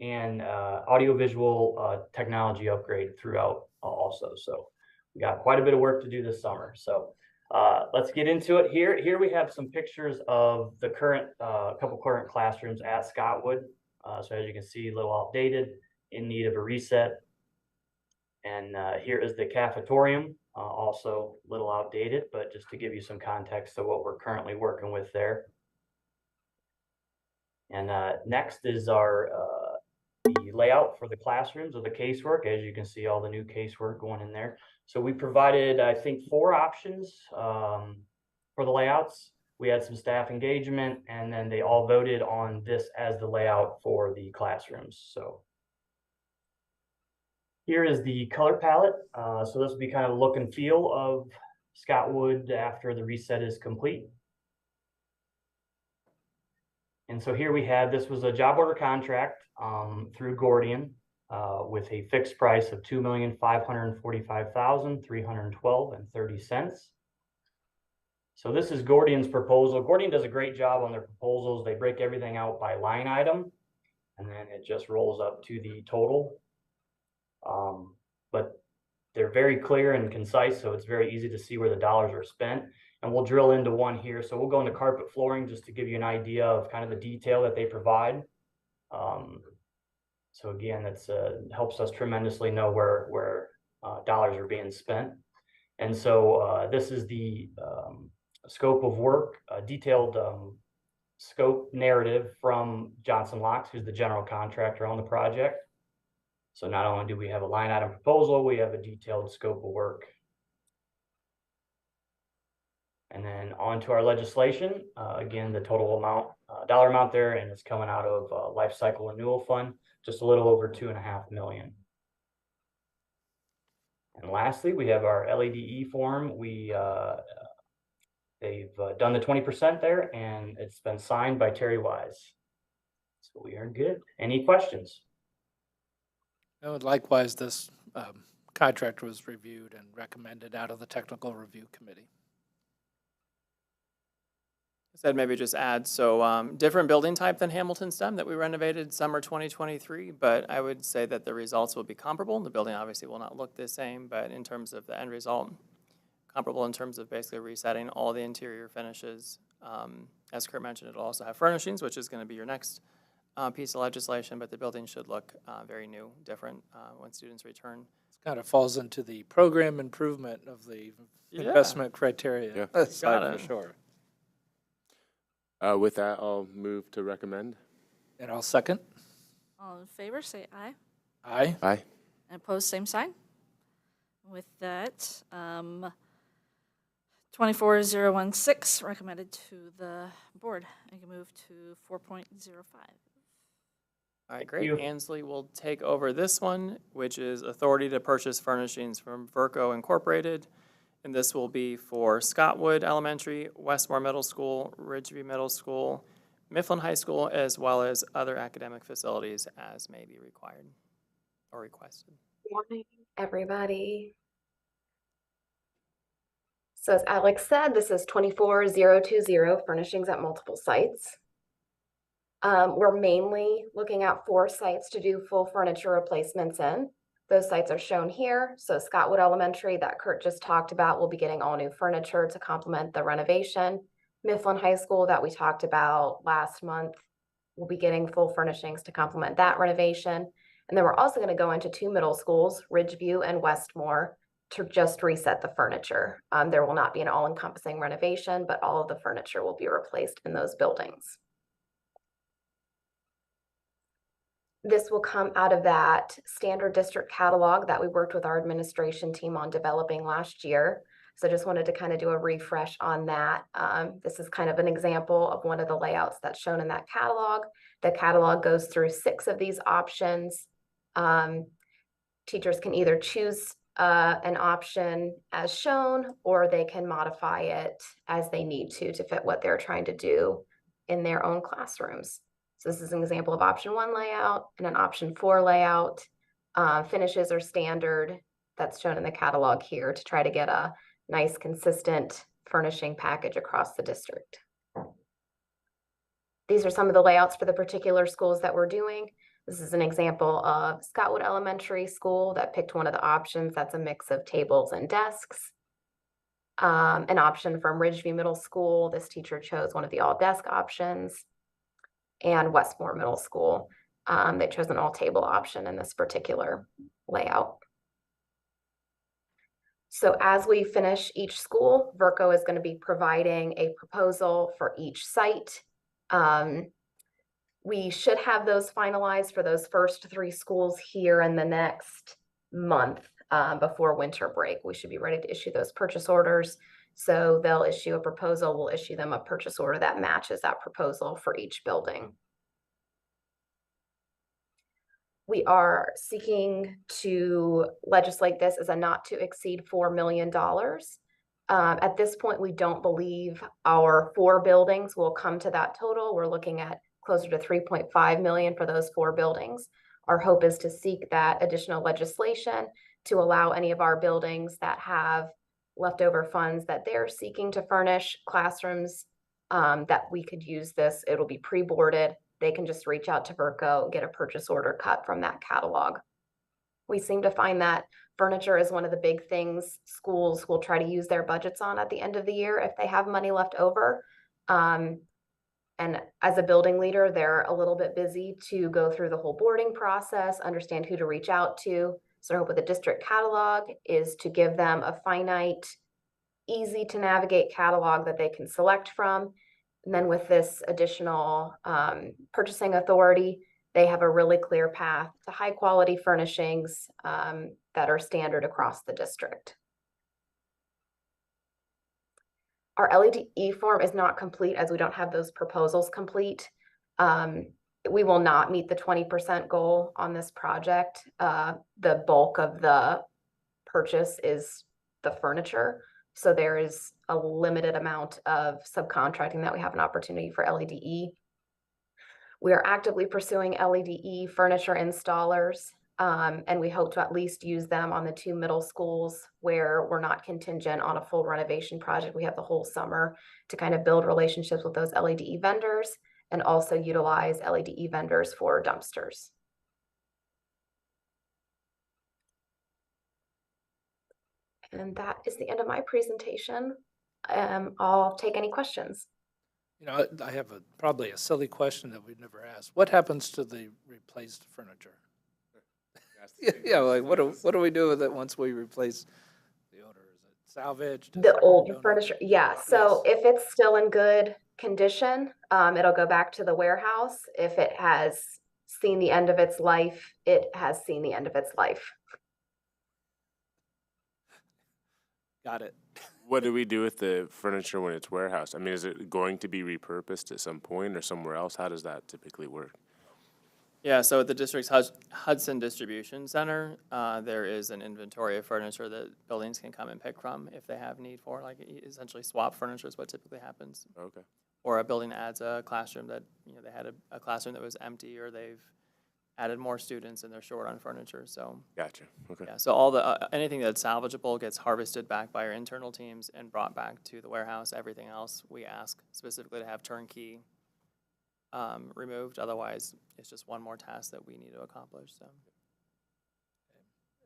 and audiovisual technology upgrade throughout also. So we got quite a bit of work to do this summer. So let's get into it here. Here we have some pictures of the current, couple current classrooms at Scottwood. So as you can see, a little outdated, in need of a reset. And here is the cafetorium, also a little outdated, but just to give you some context of what we're currently working with there. And next is our the layout for the classrooms or the casework. As you can see, all the new casework going in there. So we provided, I think, 4 options for the layouts. We had some staff engagement, and then they all voted on this as the layout for the classrooms. So here is the color palette. So this will be kind of the look and feel of Scottwood after the reset is complete. And so here we have, this was a job order contract through Gordian with a fixed price of $2,545,312.30. So this is Gordian's proposal. Gordian does a great job on their proposals. They break everything out by line item, and then it just rolls up to the total. But they're very clear and concise, so it's very easy to see where the dollars are spent. And we'll drill into one here. So we'll go into carpet flooring just to give you an idea of kind of the detail that they provide. So again, that's helps us tremendously know where dollars are being spent. And so this is the scope of work, detailed scope narrative from Johnson Locks, who's the general contractor on the project. So not only do we have a line item proposal, we have a detailed scope of work. And then on to our legislation. Again, the total amount, dollar amount there, and it's coming out of Life Cycle Renewal Fund, just a little over $2.5 million. And lastly, we have our LADE form. They've done the 20% there, and it's been signed by Terry Wise. So we are good. Any questions? No, likewise, this contract was reviewed and recommended out of the Technical Review Committee. Said maybe just add, so different building type than Hamilton STEM that we renovated summer 2023, but I would say that the results will be comparable. The building obviously will not look the same, but in terms of the end result, comparable in terms of basically resetting all the interior finishes. As Kurt mentioned, it'll also have furnishings, which is going to be your next piece of legislation, but the building should look very new, different when students return. It kind of falls into the program improvement of the investment criteria. Yeah. Side for sure. With that, I'll move to recommend. And I'll second. All in favor, say aye. Aye. Aye. And opposed, same sign. With that, 24016 recommended to the board. I can move to 4.05. All right, great. you. Ansley will take over this one, which is authority to purchase furnishings from Verco Incorporated. And this will be for Scottwood Elementary, Westmore Middle School, Ridgeview Middle School, Mifflin High School, as well as other academic facilities as may be required or requested. Good morning, everybody. So as Alex said, this is 24020 furnishings at multiple sites. We're mainly looking at 4 sites to do full furniture replacements in. Those sites are shown here. So Scottwood Elementary that Kurt just talked about will be getting all new furniture to complement the renovation. Mifflin High School that we talked about last month will be getting full furnishings to complement that renovation. And then we're also going to go into 2 middle schools, Ridgeview and Westmore, to just reset the furniture. There will not be an all-encompassing renovation, but all of the furniture will be replaced in those buildings. This will come out of that standard district catalog that we worked with our administration team on developing last year. So just wanted to kind of do a refresh on that. This is kind of an example of one of the layouts that's shown in that catalog. The catalog goes through 6 of these options. Teachers can either choose an option as shown, or they can modify it as they need to fit what they're trying to do in their own classrooms. So this is an example of option 1 layout and an option 4 layout. Finishes are standard. That's shown in the catalog here to try to get a nice, consistent furnishing package across the district. These are some of the layouts for the particular schools that we're doing. This is an example of Scottwood Elementary School that picked one of the options. That's a mix of tables and desks. An option from Ridgeview Middle School. This teacher chose one of the all desk options. And Westmore Middle School, they chose an all table option in this particular layout. So as we finish each school, Verco is going to be providing a proposal for each site. We should have those finalized for those first 3 schools here in the next month before winter break. We should be ready to issue those purchase orders. So they'll issue a proposal, we'll issue them a purchase order that matches that proposal for each building. We are seeking to legislate this as a not to exceed $4 million. At this point, we don't believe our 4 buildings will come to that total. We're looking at closer to 3.5 million for those 4 buildings. Our hope is to seek that additional legislation to allow any of our buildings that have leftover funds that they're seeking to furnish classrooms that we could use this. It'll be pre-boarded. They can just reach out to Verco, get a purchase order cut from that catalog. We seem to find that furniture is one of the big things schools will try to use their budgets on at the end of the year if they have money left over. And as a building leader, they're a little bit busy to go through the whole boarding process, understand who to reach out to. So our hope with the district catalog is to give them a finite, easy to navigate catalog that they can select from. And then with this additional purchasing authority, they have a really clear path to high quality furnishings that are standard across the district. Our LEDE form is not complete as we don't have those proposals complete. We will not meet the 20% goal on this project. The bulk of the purchase is the furniture. So there is a limited amount of subcontracting that we have an opportunity for LEDE. We are actively pursuing LEDE furniture installers, and we hope to at least use them on the 2 middle schools where we're not contingent on a full renovation project. We have the whole summer to kind of build relationships with those LEDE vendors and also utilize LEDE vendors for dumpsters. And that is the end of my presentation. I'll take any questions. You know, I have probably a silly question that we've never asked. What happens to the replaced furniture? Yeah, like what do we do with it once we replace the owner? Is it salvaged? The old furniture, yeah. So if it's still in good condition, it'll go back to the warehouse. If it has seen the end of its life, it has seen the end of its life. Got it. What do we do with the furniture when it's warehoused? I mean, is it going to be repurposed at some point or somewhere else? How does that typically work? Yeah, so at the district's Hudson Distribution Center, there is an inventory of furniture that buildings can come and pick from if they have need for, like essentially swap furniture is what typically happens. Okay. Or a building adds a classroom that, they had a classroom that was empty, or they've added more students and they're short on furniture, so. Gotcha, okay. Yeah, so all the, anything that's salvageable gets harvested back by our internal teams and brought back to the warehouse. Everything else, we ask specifically to have turnkey removed. Otherwise, it's just one more task that we need to accomplish, so.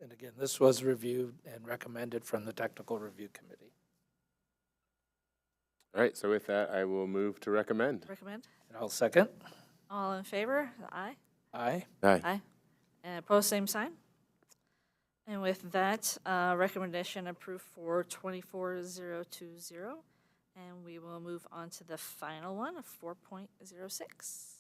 And again, this was reviewed and recommended from the Technical Review Committee. All right, so with that, I will move to recommend. Recommend. And I'll second. All in favor? Aye. Aye. Aye. Aye. And opposed, same sign. And with that, recommendation approved for 24020. And we will move on to the final one of 4.06.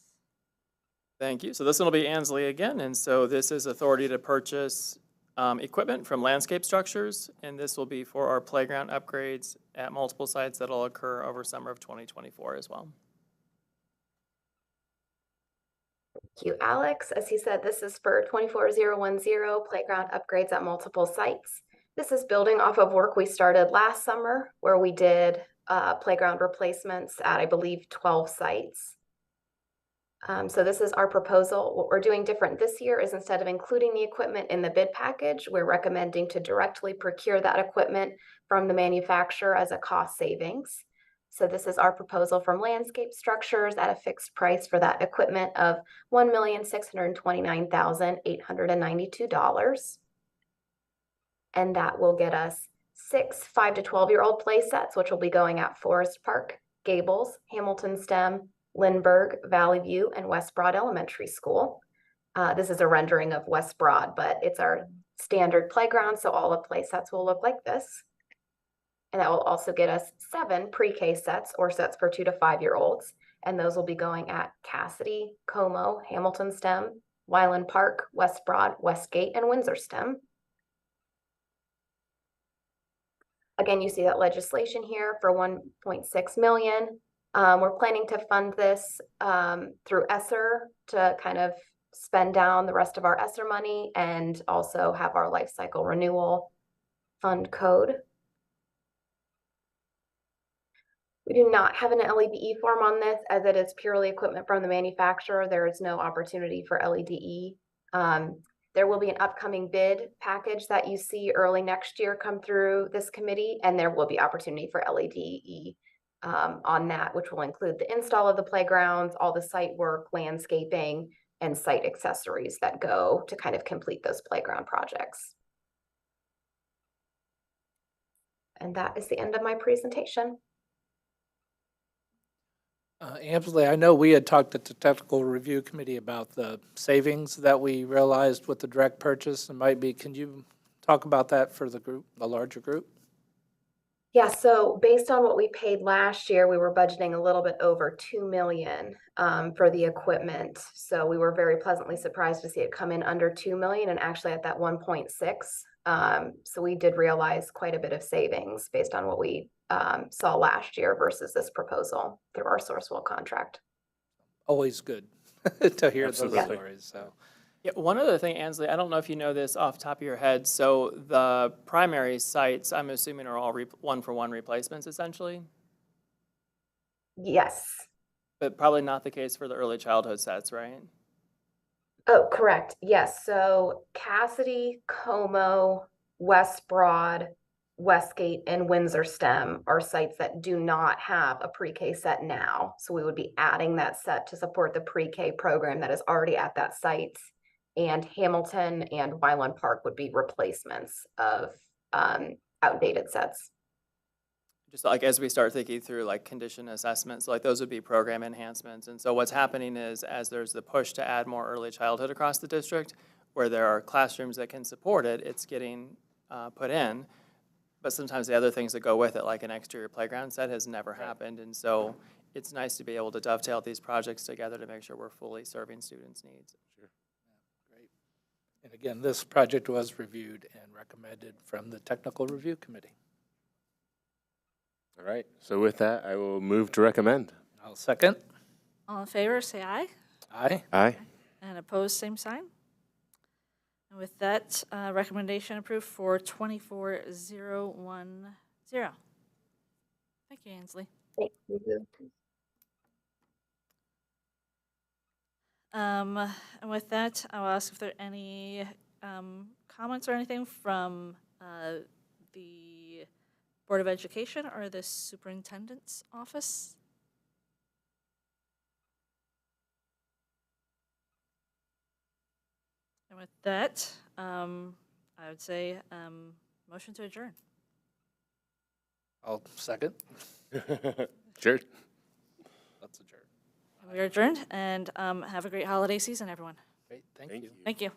Thank you. So this one will be Ansley again, and so this is authority to purchase equipment from Landscape Structures, and this will be for our playground upgrades at multiple sites that'll occur over summer of 2024 as well. Thank you, Alex. As he said, this is for 24010 playground upgrades at multiple sites. This is building off of work we started last summer where we did playground replacements at, I believe, 12 sites. So this is our proposal. What we're doing different this year is instead of including the equipment in the bid package, we're recommending to directly procure that equipment from the manufacturer as a cost savings. So this is our proposal from Landscape Structures at a fixed price for that equipment of $1,629,892. And that will get us 6 5 to 12-year-old play sets, which will be going at Forest Park, Gables, Hamilton STEM, Lindbergh, Valley View, and West Broad Elementary School. This is a rendering of West Broad, but it's our standard playground, so all the play sets will look like this. And that will also get us 7 pre-K sets, or sets for 2 to 5-year-olds. And those will be going at Cassidy, Como, Hamilton STEM, Wyland Park, West Broad, Westgate, and Windsor STEM. Again, you see that legislation here for $1.6 million. We're planning to fund this through ESSER to kind of spend down the rest of our ESSER money and also have our life cycle renewal fund code. We do not have an LEDE form on this as it is purely equipment from the manufacturer. There is no opportunity for LEDE. There will be an upcoming bid package that you see early next year come through this committee, and there will be opportunity for LEDE on that, which will include the install of the playgrounds, all the site work, landscaping, and site accessories that go to kind of complete those playground projects. And that is the end of my presentation. Ansley, I know we had talked at the Technical Review Committee about the savings that we realized with the direct purchase. Can you talk about that for the group, the larger group? Yeah, so based on what we paid last year, we were budgeting a little bit over $2 million for the equipment. So we were very pleasantly surprised to see it come in under $2 million and actually at that 1.6. So we did realize quite a bit of savings based on what we saw last year versus this proposal through our Sourcewell contract. Always good to hear those stories. So. Yeah, one other thing, Ansley, I don't know if you know this off the top of your head. So the primary sites, I'm assuming, are all one-for-one replacements, essentially? Yes. But probably not the case for the early childhood sets, right? Oh, correct. Yes. So Cassidy, Como, West Broad, Westgate, and Windsor STEM are sites that do not have a pre-K set now. So we would be adding that set to support the pre-K program that is already at that site. And Hamilton and Wyland Park would be replacements of outdated sets. Just like as we start thinking through like condition assessments, like those would be program enhancements. And so what's happening is as there's the push to add more early childhood across the district, where there are classrooms that can support it, it's getting put in. But sometimes the other things that go with it, like an exterior playground set, has never happened. And so it's nice to be able to dovetail these projects together to make sure we're fully serving students' needs. Sure. Yeah, great. And again, this project was reviewed and recommended from the Technical Review Committee. All right. So with that, I will move to recommend. I'll second. All in favor, say aye. Aye. Aye. And opposed, same sign. And with that, recommendation approved for 24010. Thank you, Ainsley. Thank you. And with that, I'll ask if there are any comments or anything from the Board of Education or the Superintendent's Office. And with that, I would say motion to adjourn. I'll second. Sure. Let's adjourn. We are adjourned, and have a great holiday season, everyone. Great. Thank you. Thank you.